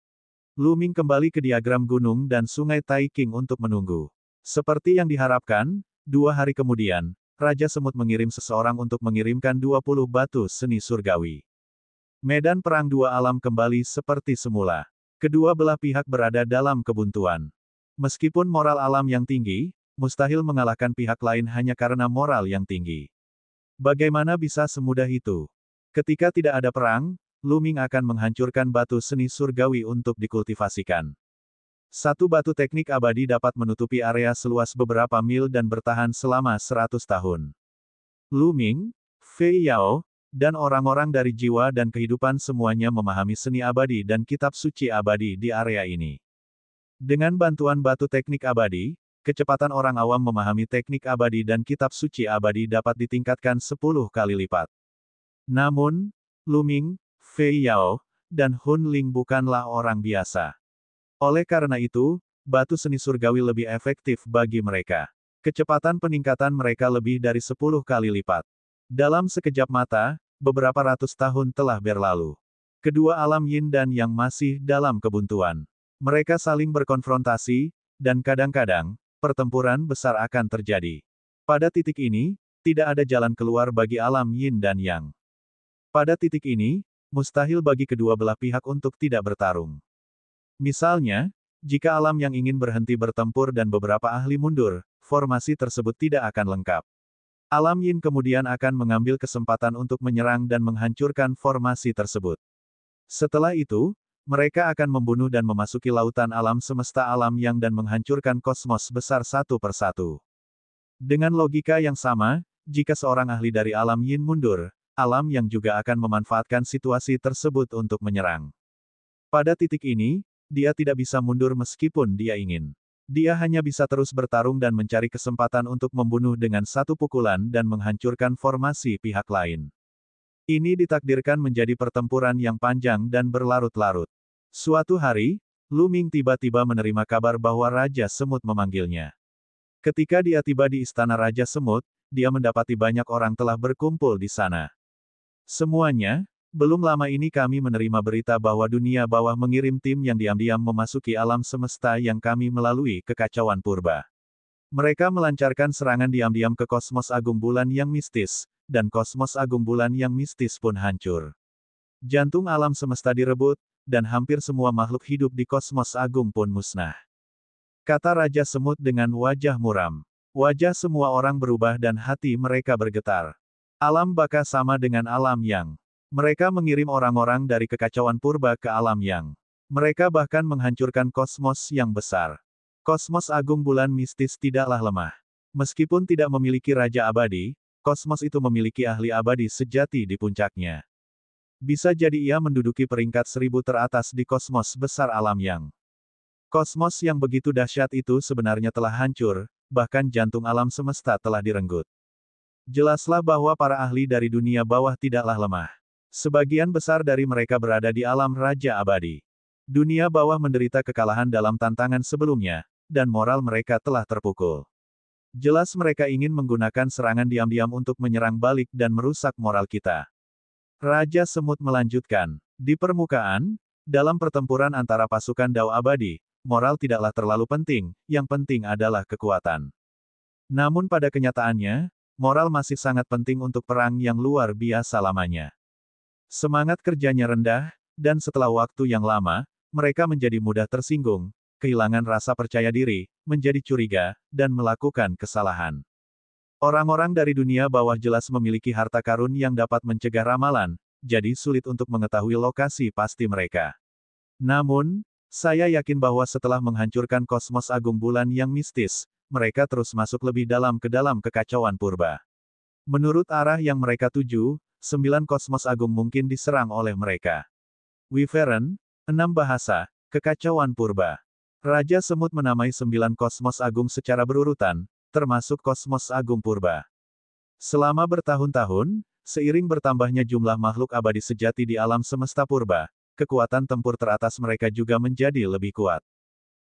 Lu Ming kembali ke diagram gunung dan sungai Taiking untuk menunggu. Seperti yang diharapkan, 2 hari kemudian, Raja Semut mengirim seseorang untuk mengirimkan 20 batu seni surgawi. Medan perang dua alam kembali seperti semula. Kedua belah pihak berada dalam kebuntuan. Meskipun moral alam yang tinggi, mustahil mengalahkan pihak lain hanya karena moral yang tinggi. Bagaimana bisa semudah itu? Ketika tidak ada perang, Lu Ming akan menghancurkan batu seni surgawi untuk dikultivasikan. Satu batu teknik abadi dapat menutupi area seluas beberapa mil dan bertahan selama 100 tahun. Lu Ming, Fei Yao, dan orang-orang dari jiwa dan kehidupan semuanya memahami seni abadi dan kitab suci abadi di area ini. Dengan bantuan batu teknik abadi, kecepatan orang awam memahami teknik abadi dan kitab suci abadi dapat ditingkatkan 10 kali lipat. Namun, Lu Ming, Fei Yao, dan Hun Ling bukanlah orang biasa. Oleh karena itu, batu seni surgawi lebih efektif bagi mereka. Kecepatan peningkatan mereka lebih dari 10 kali lipat. Dalam sekejap mata, beberapa ratus tahun telah berlalu. Kedua alam yin dan yang masih dalam kebuntuan. Mereka saling berkonfrontasi, dan kadang-kadang, pertempuran besar akan terjadi. Pada titik ini, tidak ada jalan keluar bagi alam yin dan yang. Pada titik ini, mustahil bagi kedua belah pihak untuk tidak bertarung. Misalnya, jika alam yang ingin berhenti bertempur dan beberapa ahli mundur, formasi tersebut tidak akan lengkap. Alam yin kemudian akan mengambil kesempatan untuk menyerang dan menghancurkan formasi tersebut. Setelah itu, mereka akan membunuh dan memasuki lautan alam semesta alam yang dan menghancurkan kosmos besar satu persatu. Dengan logika yang sama, jika seorang ahli dari alam yin mundur, alam yang juga akan memanfaatkan situasi tersebut untuk menyerang. Pada titik ini, dia tidak bisa mundur meskipun dia ingin. Dia hanya bisa terus bertarung dan mencari kesempatan untuk membunuh dengan satu pukulan dan menghancurkan formasi pihak lain. Ini ditakdirkan menjadi pertempuran yang panjang dan berlarut-larut. Suatu hari, Lu Ming tiba-tiba menerima kabar bahwa Raja Semut memanggilnya. Ketika dia tiba di istana Raja Semut, dia mendapati banyak orang telah berkumpul di sana. Semuanya, belum lama ini kami menerima berita bahwa dunia bawah mengirim tim yang diam-diam memasuki alam semesta yang kami melalui kekacauan purba. Mereka melancarkan serangan diam-diam ke kosmos agung bulan yang mistis, dan kosmos agung bulan yang mistis pun hancur. Jantung alam semesta direbut, dan hampir semua makhluk hidup di kosmos agung pun musnah. Kata Raja Semut dengan wajah muram. Wajah semua orang berubah dan hati mereka bergetar. Alam baka sama dengan alam yang. Mereka mengirim orang-orang dari kekacauan purba ke alam yang. Mereka bahkan menghancurkan kosmos yang besar. Kosmos agung bulan mistis tidaklah lemah. Meskipun tidak memiliki raja abadi, kosmos itu memiliki ahli abadi sejati di puncaknya. Bisa jadi ia menduduki peringkat 1000 teratas di kosmos besar alam yang. Kosmos yang begitu dahsyat itu sebenarnya telah hancur, bahkan jantung alam semesta telah direnggut. Jelaslah bahwa para ahli dari dunia bawah tidaklah lemah. Sebagian besar dari mereka berada di alam raja abadi. Dunia bawah menderita kekalahan dalam tantangan sebelumnya, dan moral mereka telah terpukul. Jelas mereka ingin menggunakan serangan diam-diam untuk menyerang balik dan merusak moral kita. Raja Semut melanjutkan, di permukaan, dalam pertempuran antara pasukan Dao Abadi, moral tidaklah terlalu penting, yang penting adalah kekuatan. Namun pada kenyataannya, moral masih sangat penting untuk perang yang luar biasa lamanya. Semangat kerjanya rendah, dan setelah waktu yang lama, mereka menjadi mudah tersinggung, kehilangan rasa percaya diri, menjadi curiga, dan melakukan kesalahan. Orang-orang dari dunia bawah jelas memiliki harta karun yang dapat mencegah ramalan, jadi sulit untuk mengetahui lokasi pasti mereka. Namun, saya yakin bahwa setelah menghancurkan kosmos agung bulan yang mistis, mereka terus masuk lebih dalam ke dalam kekacauan purba. Menurut arah yang mereka tuju, 9 kosmos agung mungkin diserang oleh mereka. Wyvern, 6 bahasa, kekacauan purba. Raja Semut menamai 9 kosmos agung secara berurutan, termasuk kosmos agung purba. Selama bertahun-tahun, seiring bertambahnya jumlah makhluk abadi sejati di alam semesta purba, kekuatan tempur teratas mereka juga menjadi lebih kuat.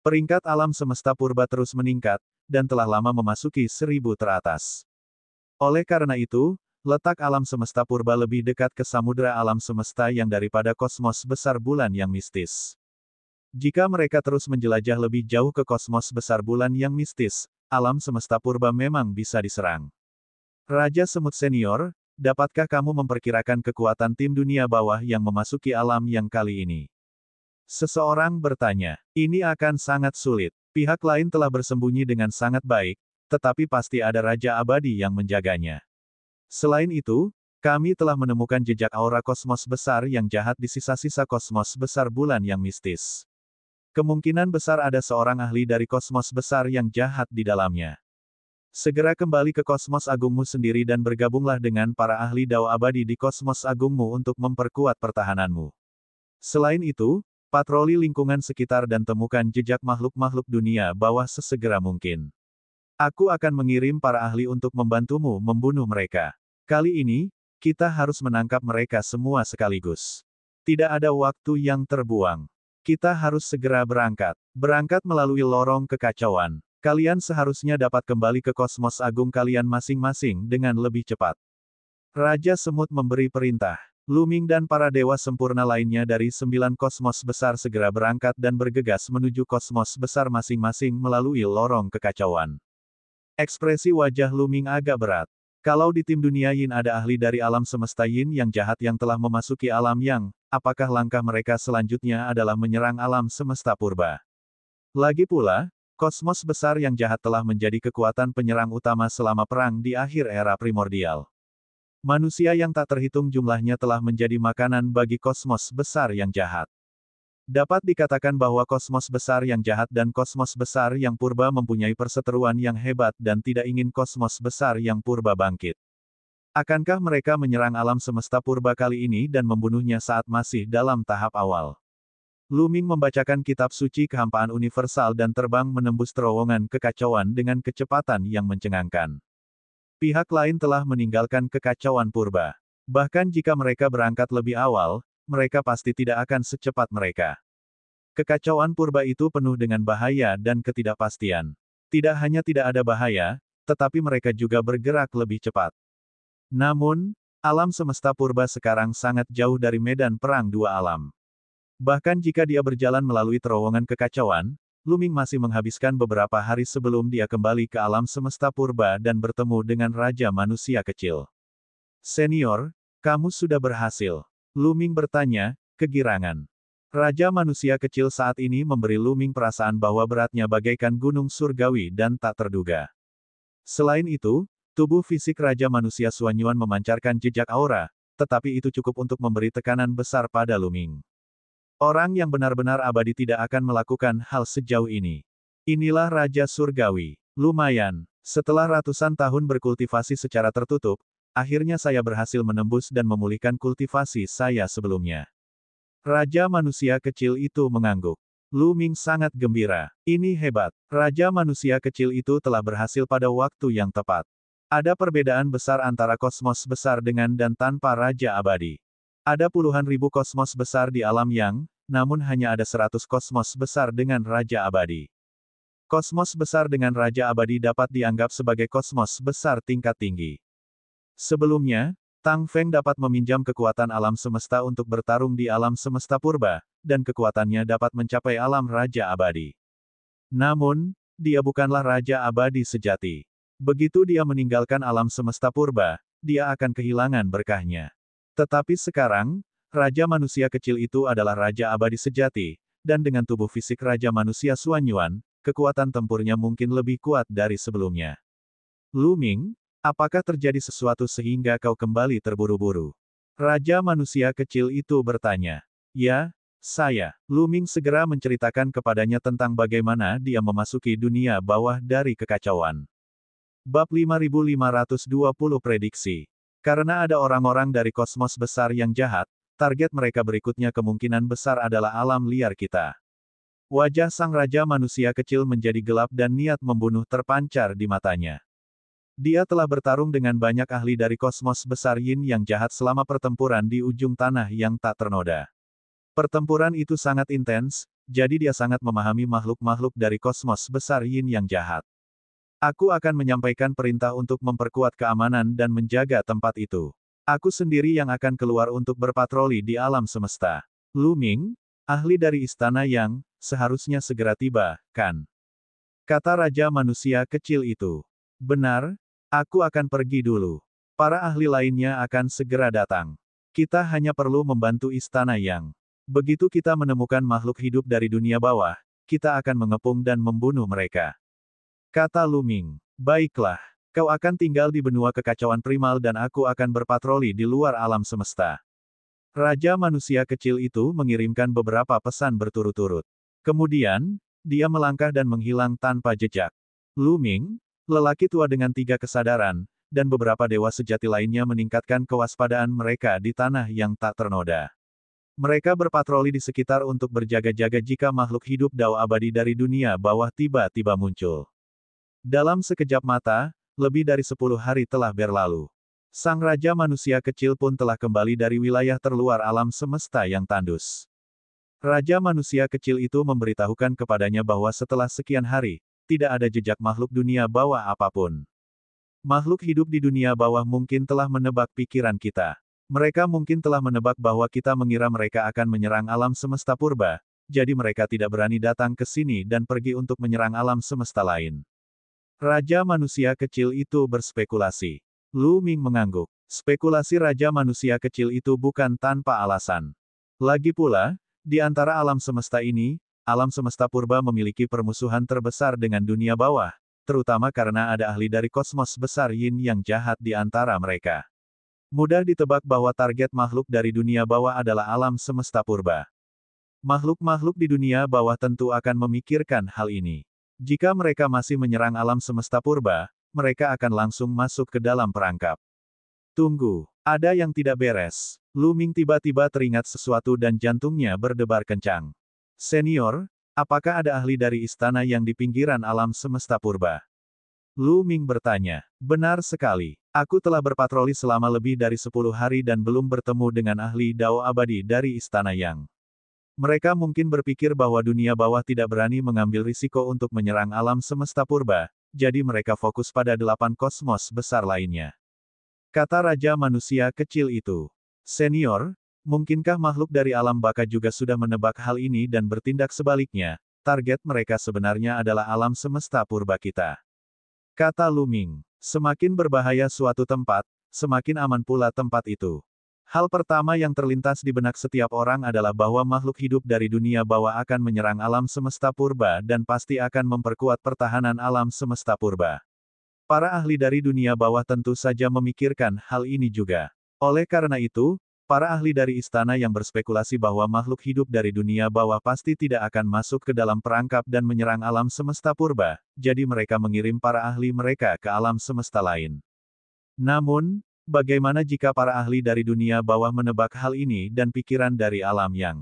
Peringkat alam semesta purba terus meningkat, dan telah lama memasuki 1000 teratas. Oleh karena itu, letak alam semesta purba lebih dekat ke samudera alam semesta yang daripada kosmos besar bulan yang mistis. Jika mereka terus menjelajah lebih jauh ke kosmos besar bulan yang mistis, alam semesta purba memang bisa diserang. Raja Semut Senior, dapatkah kamu memperkirakan kekuatan tim dunia bawah yang memasuki alam yang kali ini? Seseorang bertanya. Ini akan sangat sulit. Pihak lain telah bersembunyi dengan sangat baik, tetapi pasti ada Raja Abadi yang menjaganya. Selain itu, kami telah menemukan jejak aura kosmos besar yang jahat di sisa-sisa kosmos besar bulan yang mistis. Kemungkinan besar ada seorang ahli dari kosmos besar yang jahat di dalamnya. Segera kembali ke kosmos agungmu sendiri dan bergabunglah dengan para ahli Dao Abadi di kosmos agungmu untuk memperkuat pertahananmu. Selain itu, patroli lingkungan sekitar dan temukan jejak makhluk-makhluk dunia bawah sesegera mungkin. Aku akan mengirim para ahli untuk membantumu membunuh mereka. Kali ini, kita harus menangkap mereka semua sekaligus. Tidak ada waktu yang terbuang. Kita harus segera berangkat. Berangkat melalui lorong kekacauan. Kalian seharusnya dapat kembali ke kosmos agung kalian masing-masing dengan lebih cepat. Raja Semut memberi perintah. Luming dan para dewa sempurna lainnya dari 9 kosmos besar segera berangkat dan bergegas menuju kosmos besar masing-masing melalui lorong kekacauan. Ekspresi wajah Luming agak berat. Kalau di tim dunia Yin ada ahli dari alam semesta Yin yang jahat yang telah memasuki alam Yang, apakah langkah mereka selanjutnya adalah menyerang alam semesta purba? Lagi pula, kosmos besar yang jahat telah menjadi kekuatan penyerang utama selama perang di akhir era primordial. Manusia yang tak terhitung jumlahnya telah menjadi makanan bagi kosmos besar yang jahat. Dapat dikatakan bahwa kosmos besar yang jahat dan kosmos besar yang purba mempunyai perseteruan yang hebat dan tidak ingin kosmos besar yang purba bangkit. Akankah mereka menyerang alam semesta purba kali ini dan membunuhnya saat masih dalam tahap awal? Luming membacakan kitab suci kehampaan universal dan terbang menembus terowongan kekacauan dengan kecepatan yang mencengangkan. Pihak lain telah meninggalkan kekacauan purba. Bahkan jika mereka berangkat lebih awal, mereka pasti tidak akan secepat mereka. Kekacauan purba itu penuh dengan bahaya dan ketidakpastian. Tidak hanya tidak ada bahaya, tetapi mereka juga bergerak lebih cepat. Namun, alam semesta purba sekarang sangat jauh dari medan perang dua alam. Bahkan jika dia berjalan melalui terowongan kekacauan, Luming masih menghabiskan beberapa hari sebelum dia kembali ke alam semesta purba dan bertemu dengan Raja Manusia Kecil. Senior, kamu sudah berhasil. Luming bertanya, kegirangan. Raja Manusia Kecil saat ini memberi Luming perasaan bahwa beratnya bagaikan gunung surgawi dan tak terduga. Selain itu, Tubuh fisik Raja Manusia Suanyuan memancarkan jejak aura, tetapi itu cukup untuk memberi tekanan besar pada Lu Ming. Orang yang benar-benar abadi tidak akan melakukan hal sejauh ini. Inilah Raja Surgawi. Lumayan. Setelah ratusan tahun berkultivasi secara tertutup, akhirnya saya berhasil menembus dan memulihkan kultivasi saya sebelumnya. Raja manusia kecil itu mengangguk. Lu Ming sangat gembira. Ini hebat. Raja manusia kecil itu telah berhasil pada waktu yang tepat. Ada perbedaan besar antara kosmos besar dengan dan tanpa Raja Abadi. Ada puluhan ribu kosmos besar di alam yang, namun hanya ada 100 kosmos besar dengan Raja Abadi. Kosmos besar dengan Raja Abadi dapat dianggap sebagai kosmos besar tingkat tinggi. Sebelumnya, Tang Feng dapat meminjam kekuatan alam semesta untuk bertarung di alam semesta purba, dan kekuatannya dapat mencapai alam Raja Abadi. Namun, dia bukanlah Raja Abadi sejati. Begitu dia meninggalkan alam semesta purba, dia akan kehilangan berkahnya. Tetapi sekarang, Raja Manusia Kecil itu adalah Raja Abadi sejati, dan dengan tubuh fisik Raja Manusia Suanyuan, kekuatan tempurnya mungkin lebih kuat dari sebelumnya. Lu Ming, apakah terjadi sesuatu sehingga kau kembali terburu-buru? Raja Manusia Kecil itu bertanya. Ya, saya. Lu Ming segera menceritakan kepadanya tentang bagaimana dia memasuki dunia bawah dari kekacauan. Bab 5520 Prediksi. Karena ada orang-orang dari kosmos besar yang jahat, target mereka berikutnya kemungkinan besar adalah alam liar kita. Wajah sang Raja Manusia Kecil menjadi gelap dan niat membunuh terpancar di matanya. Dia telah bertarung dengan banyak ahli dari kosmos besar Yin yang jahat selama pertempuran di ujung tanah yang tak ternoda. Pertempuran itu sangat intens, jadi dia sangat memahami makhluk-makhluk dari kosmos besar Yin yang jahat. Aku akan menyampaikan perintah untuk memperkuat keamanan dan menjaga tempat itu. Aku sendiri yang akan keluar untuk berpatroli di alam semesta. Lu Ming, ahli dari istana yang, seharusnya segera tiba, kan? Kata Raja Manusia Kecil itu. Benar, aku akan pergi dulu. Para ahli lainnya akan segera datang. Kita hanya perlu membantu istana yang. Begitu kita menemukan makhluk hidup dari dunia bawah, kita akan mengepung dan membunuh mereka. Kata Lu Ming. Baiklah, kau akan tinggal di benua kekacauan primal dan aku akan berpatroli di luar alam semesta. Raja Manusia Kecil itu mengirimkan beberapa pesan berturut-turut. Kemudian, dia melangkah dan menghilang tanpa jejak. Lu Ming, lelaki tua dengan 3 kesadaran, dan beberapa dewa sejati lainnya meningkatkan kewaspadaan mereka di tanah yang tak ternoda. Mereka berpatroli di sekitar untuk berjaga-jaga jika makhluk hidup Dao abadi dari dunia bawah tiba-tiba muncul. Dalam sekejap mata, lebih dari 10 hari telah berlalu. Sang Raja Manusia Kecil pun telah kembali dari wilayah terluar alam semesta yang tandus. Raja Manusia Kecil itu memberitahukan kepadanya bahwa setelah sekian hari, tidak ada jejak makhluk dunia bawah apapun. Makhluk hidup di dunia bawah mungkin telah menebak pikiran kita. Mereka mungkin telah menebak bahwa kita mengira mereka akan menyerang alam semesta purba, jadi mereka tidak berani datang ke sini dan pergi untuk menyerang alam semesta lain. Raja Manusia Kecil itu berspekulasi. Lu Ming mengangguk. Spekulasi Raja Manusia Kecil itu bukan tanpa alasan. Lagi pula, di antara alam semesta ini, alam semesta purba memiliki permusuhan terbesar dengan dunia bawah, terutama karena ada ahli dari kosmos besar Yin yang jahat di antara mereka. Mudah ditebak bahwa target makhluk dari dunia bawah adalah alam semesta purba. Makhluk-makhluk di dunia bawah tentu akan memikirkan hal ini. Jika mereka masih menyerang alam semesta purba, mereka akan langsung masuk ke dalam perangkap. Tunggu, ada yang tidak beres. Lu Ming tiba-tiba teringat sesuatu dan jantungnya berdebar kencang. Senior, apakah ada ahli dari istana yang di pinggiran alam semesta purba? Lu Ming bertanya. Benar sekali. Aku telah berpatroli selama lebih dari 10 hari dan belum bertemu dengan ahli Dao abadi dari istana yang. Mereka mungkin berpikir bahwa dunia bawah tidak berani mengambil risiko untuk menyerang alam semesta purba, jadi mereka fokus pada 8 kosmos besar lainnya. Kata Raja Manusia Kecil itu. Senior, mungkinkah makhluk dari alam baka juga sudah menebak hal ini dan bertindak sebaliknya? Target mereka sebenarnya adalah alam semesta purba kita. Kata Lu Ming. Semakin berbahaya suatu tempat, semakin aman pula tempat itu. Hal pertama yang terlintas di benak setiap orang adalah bahwa makhluk hidup dari dunia bawah akan menyerang alam semesta purba dan pasti akan memperkuat pertahanan alam semesta purba. Para ahli dari dunia bawah tentu saja memikirkan hal ini juga. Oleh karena itu, para ahli dari istana yang berspekulasi bahwa makhluk hidup dari dunia bawah pasti tidak akan masuk ke dalam perangkap dan menyerang alam semesta purba, jadi mereka mengirim para ahli mereka ke alam semesta lain. Namun, bagaimana jika para ahli dari dunia bawah menebak hal ini dan pikiran dari alam yang?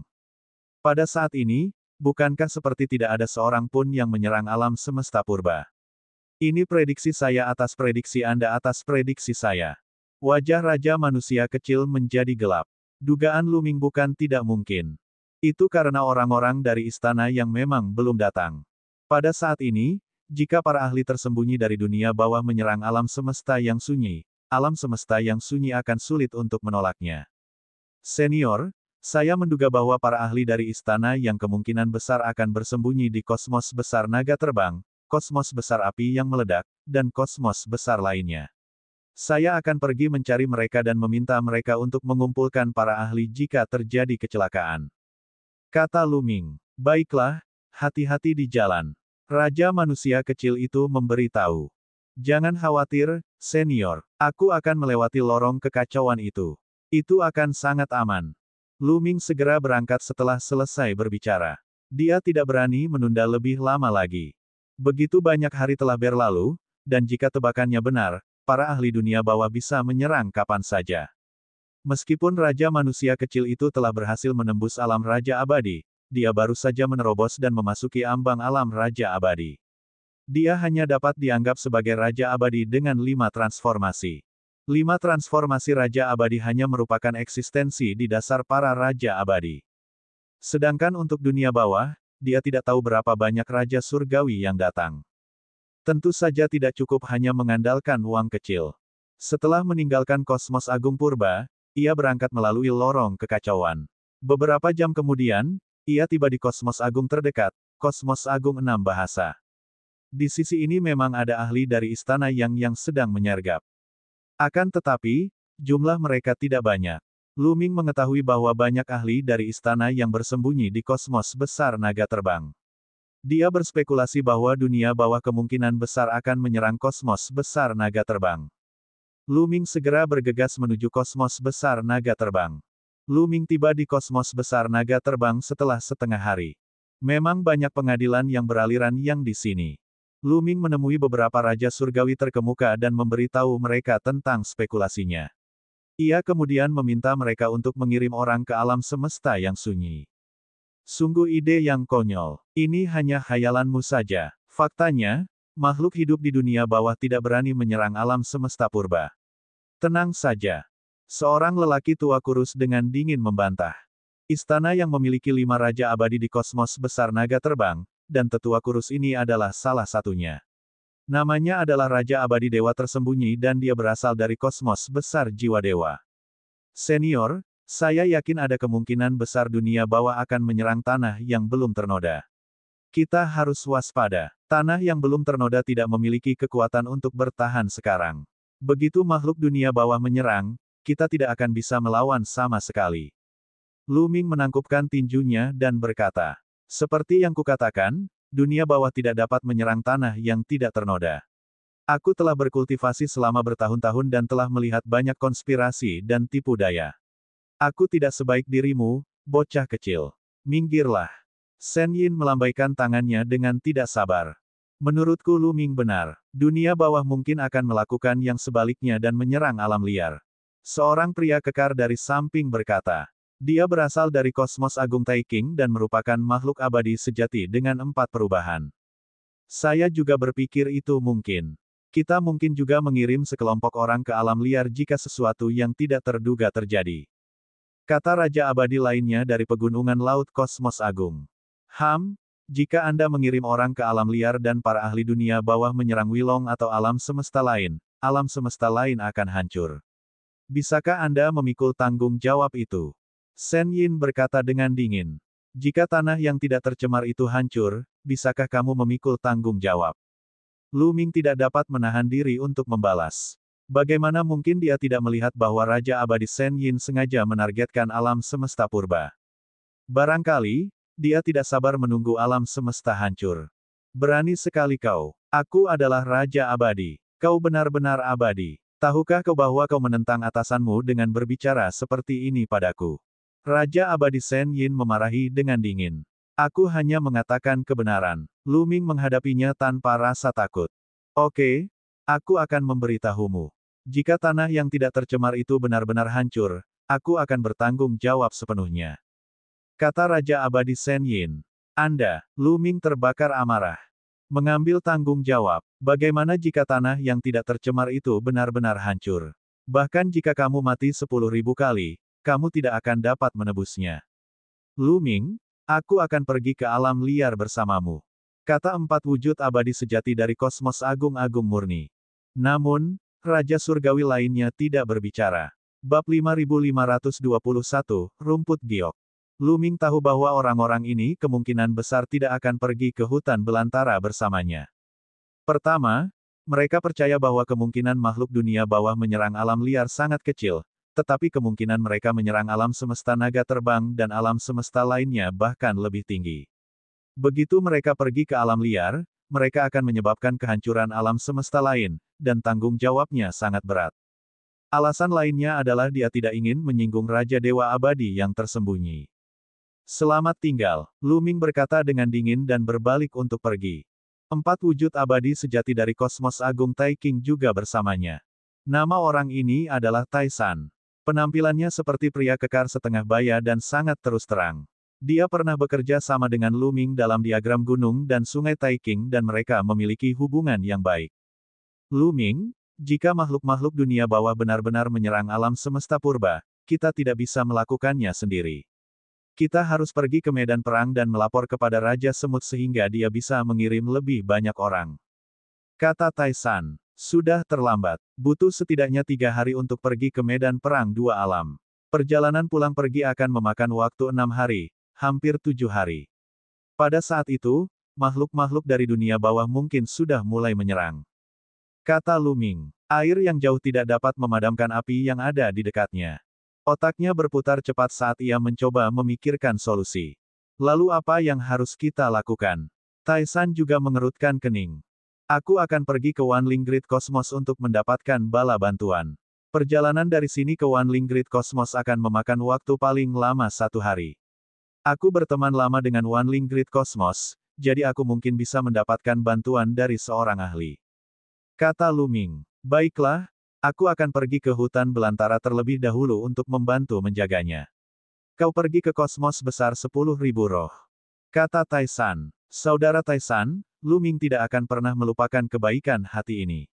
Pada saat ini, bukankah seperti tidak ada seorang pun yang menyerang alam semesta purba? Ini prediksi saya atas prediksi Anda atas prediksi saya. Wajah Raja Manusia Kecil menjadi gelap. Dugaan Luming bukan tidak mungkin. Itu karena orang-orang dari istana yang memang belum datang. Pada saat ini, jika para ahli tersembunyi dari dunia bawah menyerang alam semesta yang sunyi akan sulit untuk menolaknya. Senior, saya menduga bahwa para ahli dari istana yang kemungkinan besar akan bersembunyi di kosmos besar naga terbang, kosmos besar api yang meledak, dan kosmos besar lainnya. Saya akan pergi mencari mereka dan meminta mereka untuk mengumpulkan para ahli jika terjadi kecelakaan. Kata Luming. Baiklah, hati-hati di jalan. Raja Manusia Kecil itu memberitahu. Jangan khawatir, senior. Aku akan melewati lorong kekacauan itu. Itu akan sangat aman. Luming segera berangkat setelah selesai berbicara. Dia tidak berani menunda lebih lama lagi. Begitu banyak hari telah berlalu, dan jika tebakannya benar, para ahli dunia bawah bisa menyerang kapan saja. Meskipun Raja Manusia Kecil itu telah berhasil menembus alam Raja Abadi, dia baru saja menerobos dan memasuki ambang alam Raja Abadi. Dia hanya dapat dianggap sebagai Raja Abadi dengan 5 transformasi. 5 transformasi Raja Abadi hanya merupakan eksistensi di dasar para Raja Abadi. Sedangkan untuk dunia bawah, dia tidak tahu berapa banyak Raja Surgawi yang datang. Tentu saja tidak cukup hanya mengandalkan uang kecil. Setelah meninggalkan kosmos agung purba, ia berangkat melalui lorong kekacauan. Beberapa jam kemudian, ia tiba di kosmos agung terdekat, kosmos agung 6 bahasa. Di sisi ini memang ada ahli dari istana yang sedang menyergap. Akan tetapi, jumlah mereka tidak banyak. Luming mengetahui bahwa banyak ahli dari istana yang bersembunyi di kosmos besar naga terbang. Dia berspekulasi bahwa dunia bawah kemungkinan besar akan menyerang kosmos besar naga terbang. Luming segera bergegas menuju kosmos besar naga terbang. Luming tiba di kosmos besar naga terbang setelah setengah hari. Memang banyak pengadilan yang beraliran yang di sini. Luming menemui beberapa Raja Surgawi terkemuka dan memberitahu mereka tentang spekulasinya. Ia kemudian meminta mereka untuk mengirim orang ke alam semesta yang sunyi. Sungguh ide yang konyol. Ini hanya khayalanmu saja. Faktanya, makhluk hidup di dunia bawah tidak berani menyerang alam semesta purba. Tenang saja. Seorang lelaki tua kurus dengan dingin membantah. Istana yang memiliki 5 Raja Abadi di kosmos besar naga terbang, dan tetua kurus ini adalah salah satunya. Namanya adalah Raja Abadi Dewa Tersembunyi dan dia berasal dari kosmos besar jiwa dewa. Senior, saya yakin ada kemungkinan besar dunia bawah akan menyerang tanah yang belum ternoda. Kita harus waspada. Tanah yang belum ternoda tidak memiliki kekuatan untuk bertahan sekarang. Begitu makhluk dunia bawah menyerang, kita tidak akan bisa melawan sama sekali. Luming menangkupkan tinjunya dan berkata, seperti yang kukatakan, dunia bawah tidak dapat menyerang tanah yang tidak ternoda. Aku telah berkultivasi selama bertahun-tahun dan telah melihat banyak konspirasi dan tipu daya. Aku tidak sebaik dirimu, bocah kecil. Minggirlah. Shen Yin melambaikan tangannya dengan tidak sabar. Menurutku Luming benar. Dunia bawah mungkin akan melakukan yang sebaliknya dan menyerang alam liar. Seorang pria kekar dari samping berkata. Dia berasal dari kosmos agung Taiking dan merupakan makhluk abadi sejati dengan 4 perubahan. Saya juga berpikir itu mungkin. Kita mungkin juga mengirim sekelompok orang ke alam liar jika sesuatu yang tidak terduga terjadi. Kata Raja Abadi lainnya dari pegunungan Laut Kosmos Agung. Jika Anda mengirim orang ke alam liar dan para ahli dunia bawah menyerang Wilong atau alam semesta lain akan hancur. Bisakah Anda memikul tanggung jawab itu? Shen Yin berkata dengan dingin. Jika tanah yang tidak tercemar itu hancur, bisakah kamu memikul tanggung jawab? Luming tidak dapat menahan diri untuk membalas. Bagaimana mungkin dia tidak melihat bahwa Raja Abadi Shen Yin sengaja menargetkan alam semesta purba? Barangkali, dia tidak sabar menunggu alam semesta hancur. Berani sekali kau. Aku adalah Raja Abadi. Kau benar-benar abadi. Tahukah kau bahwa kau menentang atasanmu dengan berbicara seperti ini padaku? Raja Abadi Shen Yin memarahi dengan dingin. Aku hanya mengatakan kebenaran. Lu Ming menghadapinya tanpa rasa takut. Oke, aku akan memberitahumu. Jika tanah yang tidak tercemar itu benar-benar hancur, aku akan bertanggung jawab sepenuhnya. Kata Raja Abadi Shen Yin. Anda, Lu Ming terbakar amarah. Mengambil tanggung jawab. Bagaimana jika tanah yang tidak tercemar itu benar-benar hancur? Bahkan jika kamu mati 10.000 kali, kamu tidak akan dapat menebusnya. Lu Ming, aku akan pergi ke alam liar bersamamu. Kata 4 wujud abadi sejati dari kosmos agung-agung murni. Namun, Raja Surgawi lainnya tidak berbicara. Bab 5521, Rumput Giok. Lu Ming tahu bahwa orang-orang ini kemungkinan besar tidak akan pergi ke hutan belantara bersamanya. Pertama, mereka percaya bahwa kemungkinan makhluk dunia bawah menyerang alam liar sangat kecil, tetapi kemungkinan mereka menyerang alam semesta naga terbang dan alam semesta lainnya bahkan lebih tinggi. Begitu mereka pergi ke alam liar, mereka akan menyebabkan kehancuran alam semesta lain, dan tanggung jawabnya sangat berat. Alasan lainnya adalah dia tidak ingin menyinggung Raja Dewa Abadi yang tersembunyi. Selamat tinggal, Lu Ming berkata dengan dingin dan berbalik untuk pergi. 4 wujud abadi sejati dari kosmos agung Tai King juga bersamanya. Nama orang ini adalah Tai San. Penampilannya seperti pria kekar setengah baya dan sangat terus terang. Dia pernah bekerja sama dengan Lu Ming dalam diagram gunung dan sungai Tai King dan mereka memiliki hubungan yang baik. Lu Ming, jika makhluk-makhluk dunia bawah benar-benar menyerang alam semesta purba, kita tidak bisa melakukannya sendiri. Kita harus pergi ke medan perang dan melapor kepada Raja Semut sehingga dia bisa mengirim lebih banyak orang. Kata Tai San, sudah terlambat. Butuh setidaknya 3 hari untuk pergi ke medan perang 2 alam. Perjalanan pulang pergi akan memakan waktu 6 hari, hampir 7 hari. Pada saat itu, makhluk-makhluk dari dunia bawah mungkin sudah mulai menyerang. Kata Lu Ming, air yang jauh tidak dapat memadamkan api yang ada di dekatnya. Otaknya berputar cepat saat ia mencoba memikirkan solusi. Lalu apa yang harus kita lakukan? Tai San juga mengerutkan kening. Aku akan pergi ke Wanling Grid Cosmos untuk mendapatkan bala bantuan. Perjalanan dari sini ke Wanling Grid Cosmos akan memakan waktu paling lama 1 hari. Aku berteman lama dengan Wanling Grid Cosmos, jadi aku mungkin bisa mendapatkan bantuan dari seorang ahli. Kata Lu Ming, baiklah, aku akan pergi ke hutan belantara terlebih dahulu untuk membantu menjaganya. Kau pergi ke kosmos besar 10.000 roh. Kata Tai San, saudara Tai San, Lu Ming tidak akan pernah melupakan kebaikan hati ini.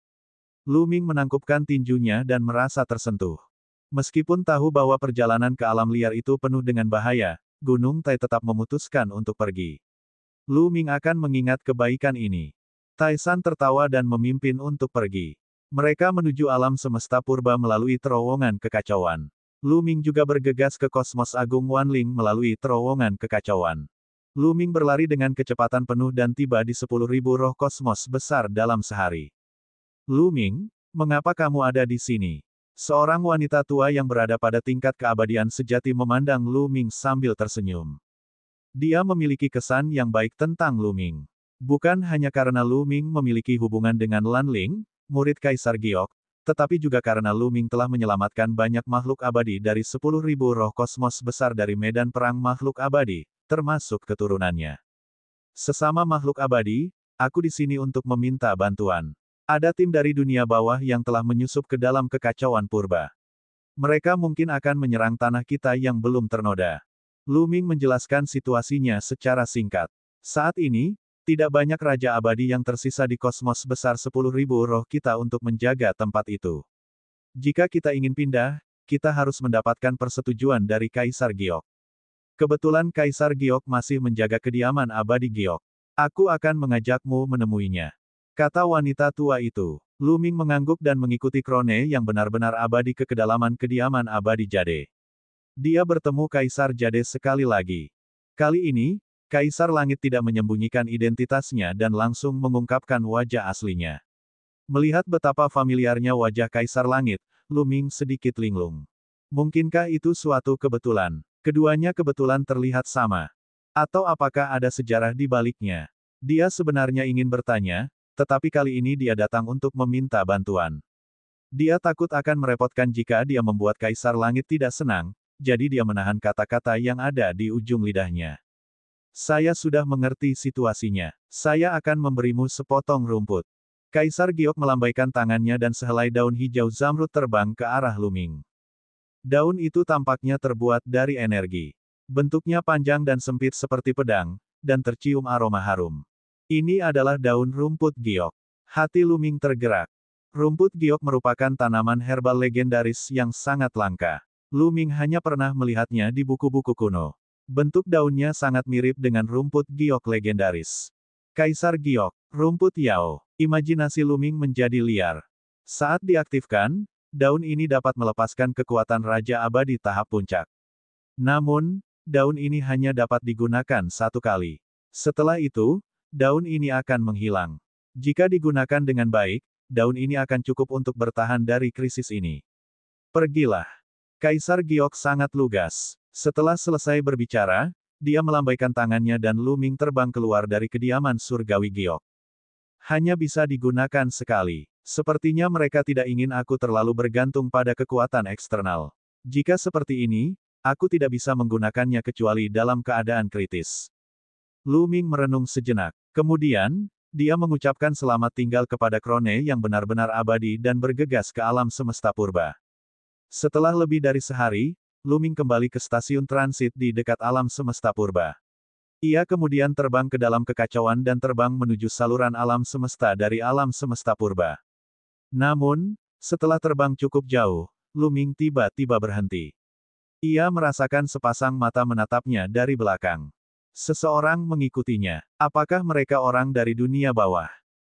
Lu Ming menangkupkan tinjunya dan merasa tersentuh. Meskipun tahu bahwa perjalanan ke alam liar itu penuh dengan bahaya, Gunung Tai tetap memutuskan untuk pergi. Lu Ming akan mengingat kebaikan ini. Tai San tertawa dan memimpin untuk pergi. Mereka menuju alam semesta purba melalui terowongan kekacauan. Lu Ming juga bergegas ke kosmos agung Wanling melalui terowongan kekacauan. Lu Ming berlari dengan kecepatan penuh dan tiba di 10.000 roh kosmos besar dalam sehari. Lu Ming, mengapa kamu ada di sini? Seorang wanita tua yang berada pada tingkat keabadian sejati memandang Lu Ming sambil tersenyum. Dia memiliki kesan yang baik tentang Lu Ming. Bukan hanya karena Lu Ming memiliki hubungan dengan Lan Ling, murid Kaisar Giok, tetapi juga karena Lu Ming telah menyelamatkan banyak makhluk abadi dari 10.000 roh kosmos besar dari medan perang makhluk abadi, termasuk keturunannya. Sesama makhluk abadi, aku di sini untuk meminta bantuan. Ada tim dari dunia bawah yang telah menyusup ke dalam kekacauan purba. Mereka mungkin akan menyerang tanah kita yang belum ternoda. Lu Ming menjelaskan situasinya secara singkat. Saat ini, tidak banyak Raja Abadi yang tersisa di kosmos besar 10.000 roh kita untuk menjaga tempat itu. Jika kita ingin pindah, kita harus mendapatkan persetujuan dari Kaisar Giok. Kebetulan Kaisar Giok masih menjaga kediaman abadi Giok. Aku akan mengajakmu menemuinya. Kata wanita tua itu. Lu Ming mengangguk dan mengikuti Krone yang benar-benar abadi ke kedalaman kediaman abadi Jade. Dia bertemu Kaisar Jade sekali lagi. Kali ini, Kaisar Langit tidak menyembunyikan identitasnya dan langsung mengungkapkan wajah aslinya. Melihat betapa familiarnya wajah Kaisar Langit, Lu Ming sedikit linglung. Mungkinkah itu suatu kebetulan? Keduanya kebetulan terlihat sama. Atau apakah ada sejarah di baliknya? Dia sebenarnya ingin bertanya, Tetapi kali ini dia datang untuk meminta bantuan. Dia takut akan merepotkan jika dia membuat Kaisar Langit tidak senang, jadi dia menahan kata-kata yang ada di ujung lidahnya. Saya sudah mengerti situasinya. Saya akan memberimu sepotong rumput. Kaisar Giok melambaikan tangannya dan sehelai daun hijau zamrud terbang ke arah Luming. Daun itu tampaknya terbuat dari energi. Bentuknya panjang dan sempit seperti pedang, dan tercium aroma harum. Ini adalah daun rumput giok. Hati Luming tergerak. Rumput giok merupakan tanaman herbal legendaris yang sangat langka. Luming hanya pernah melihatnya di buku-buku kuno. Bentuk daunnya sangat mirip dengan rumput giok legendaris. Kaisar Giok, rumput Yao. Imajinasi Luming menjadi liar. Saat diaktifkan, daun ini dapat melepaskan kekuatan Raja Abadi tahap puncak. Namun, daun ini hanya dapat digunakan satu kali. Setelah itu, daun ini akan menghilang. Jika digunakan dengan baik, daun ini akan cukup untuk bertahan dari krisis ini. Pergilah. Kaisar Giok sangat lugas. Setelah selesai berbicara, dia melambaikan tangannya dan Luming terbang keluar dari kediaman surgawi Giok. Hanya bisa digunakan sekali. Sepertinya mereka tidak ingin aku terlalu bergantung pada kekuatan eksternal. Jika seperti ini, aku tidak bisa menggunakannya kecuali dalam keadaan kritis. Luming merenung sejenak. Kemudian, dia mengucapkan selamat tinggal kepada Krone yang benar-benar abadi dan bergegas ke alam semesta purba. Setelah lebih dari sehari, Luming kembali ke stasiun transit di dekat alam semesta purba. Ia kemudian terbang ke dalam kekacauan dan terbang menuju saluran alam semesta dari alam semesta purba. Namun, setelah terbang cukup jauh, Luming tiba-tiba berhenti. Ia merasakan sepasang mata menatapnya dari belakang. Seseorang mengikutinya. Apakah mereka orang dari dunia bawah?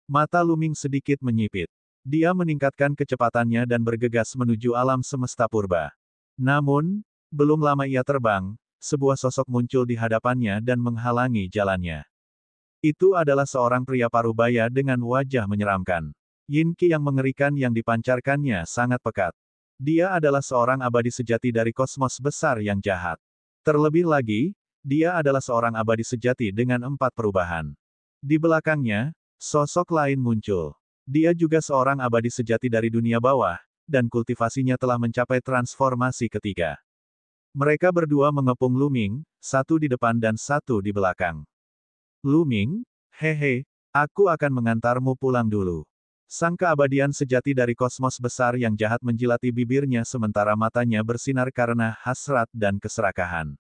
Mata Luming sedikit menyipit. Dia meningkatkan kecepatannya dan bergegas menuju alam semesta purba. Namun, belum lama ia terbang, sebuah sosok muncul di hadapannya dan menghalangi jalannya. Itu adalah seorang pria parubaya dengan wajah menyeramkan. Yin Qi yang mengerikan yang dipancarkannya sangat pekat. Dia adalah seorang abadi sejati dari kosmos besar yang jahat. Terlebih lagi, dia adalah seorang abadi sejati dengan 4 perubahan. Di belakangnya, sosok lain muncul. Dia juga seorang abadi sejati dari dunia bawah, dan kultivasinya telah mencapai transformasi ketiga. Mereka berdua mengepung Luming, satu di depan dan satu di belakang. Luming, hehe, aku akan mengantarmu pulang dulu. Sang keabadian sejati dari kosmos besar yang jahat menjilati bibirnya sementara matanya bersinar karena hasrat dan keserakahan.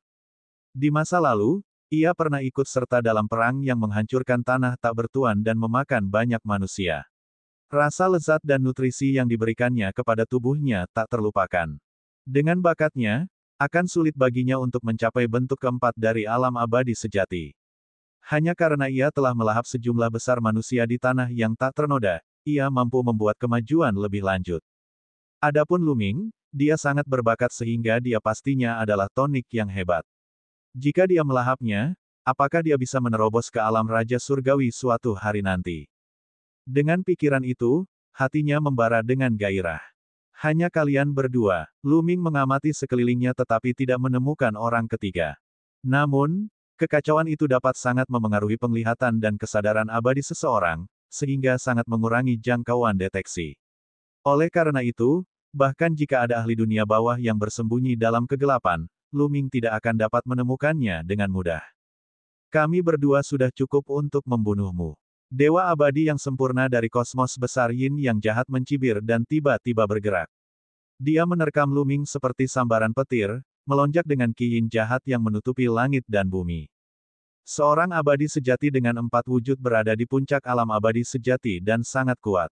Di masa lalu, ia pernah ikut serta dalam perang yang menghancurkan tanah tak bertuan dan memakan banyak manusia. Rasa lezat dan nutrisi yang diberikannya kepada tubuhnya tak terlupakan. Dengan bakatnya, akan sulit baginya untuk mencapai bentuk keempat dari alam abadi sejati. Hanya karena ia telah melahap sejumlah besar manusia di tanah yang tak ternoda, ia mampu membuat kemajuan lebih lanjut. Adapun Luming, dia sangat berbakat sehingga dia pastinya adalah tonik yang hebat. Jika dia melahapnya, apakah dia bisa menerobos ke alam Raja Surgawi suatu hari nanti? Dengan pikiran itu, hatinya membara dengan gairah. Hanya kalian berdua. Luming mengamati sekelilingnya tetapi tidak menemukan orang ketiga. Namun, kekacauan itu dapat sangat memengaruhi penglihatan dan kesadaran abadi seseorang, sehingga sangat mengurangi jangkauan deteksi. Oleh karena itu, bahkan jika ada ahli dunia bawah yang bersembunyi dalam kegelapan, Luming tidak akan dapat menemukannya dengan mudah. Kami berdua sudah cukup untuk membunuhmu. Dewa abadi yang sempurna dari kosmos besar Yin yang jahat mencibir dan tiba-tiba bergerak. Dia menerkam Luming seperti sambaran petir, melonjak dengan Qi Yin jahat yang menutupi langit dan bumi. Seorang abadi sejati dengan 4 wujud berada di puncak alam abadi sejati dan sangat kuat.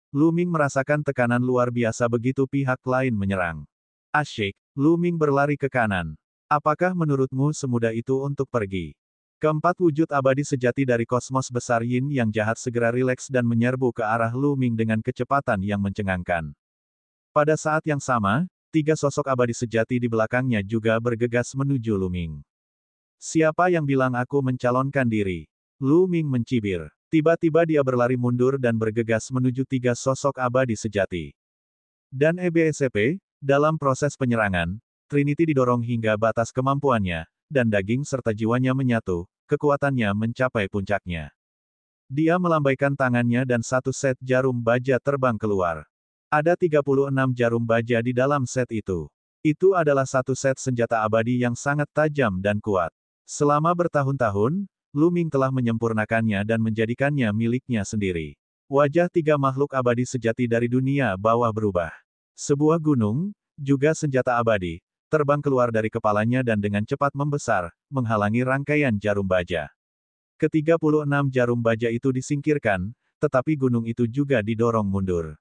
Luming merasakan tekanan luar biasa begitu pihak lain menyerang. Asyik, Luming berlari ke kanan. Apakah menurutmu semudah itu untuk pergi? Keempat wujud abadi sejati dari kosmos besar Yin yang jahat segera rileks dan menyerbu ke arah Luming dengan kecepatan yang mencengangkan. Pada saat yang sama, 3 sosok abadi sejati di belakangnya juga bergegas menuju Luming. Siapa yang bilang aku mencalonkan diri? Luming mencibir. Tiba-tiba dia berlari mundur dan bergegas menuju 3 sosok abadi sejati. Dan EBSP, dalam proses penyerangan, Trinity didorong hingga batas kemampuannya, dan daging serta jiwanya menyatu, kekuatannya mencapai puncaknya. Dia melambaikan tangannya dan satu set jarum baja terbang keluar. Ada 36 jarum baja di dalam set itu. Itu adalah satu set senjata abadi yang sangat tajam dan kuat. Selama bertahun-tahun, Lu Ming telah menyempurnakannya dan menjadikannya miliknya sendiri. Wajah tiga makhluk abadi sejati dari dunia bawah berubah. Sebuah gunung, juga senjata abadi, terbang keluar dari kepalanya dan dengan cepat membesar, menghalangi rangkaian jarum baja. Ke-36 jarum baja itu disingkirkan, tetapi gunung itu juga didorong mundur.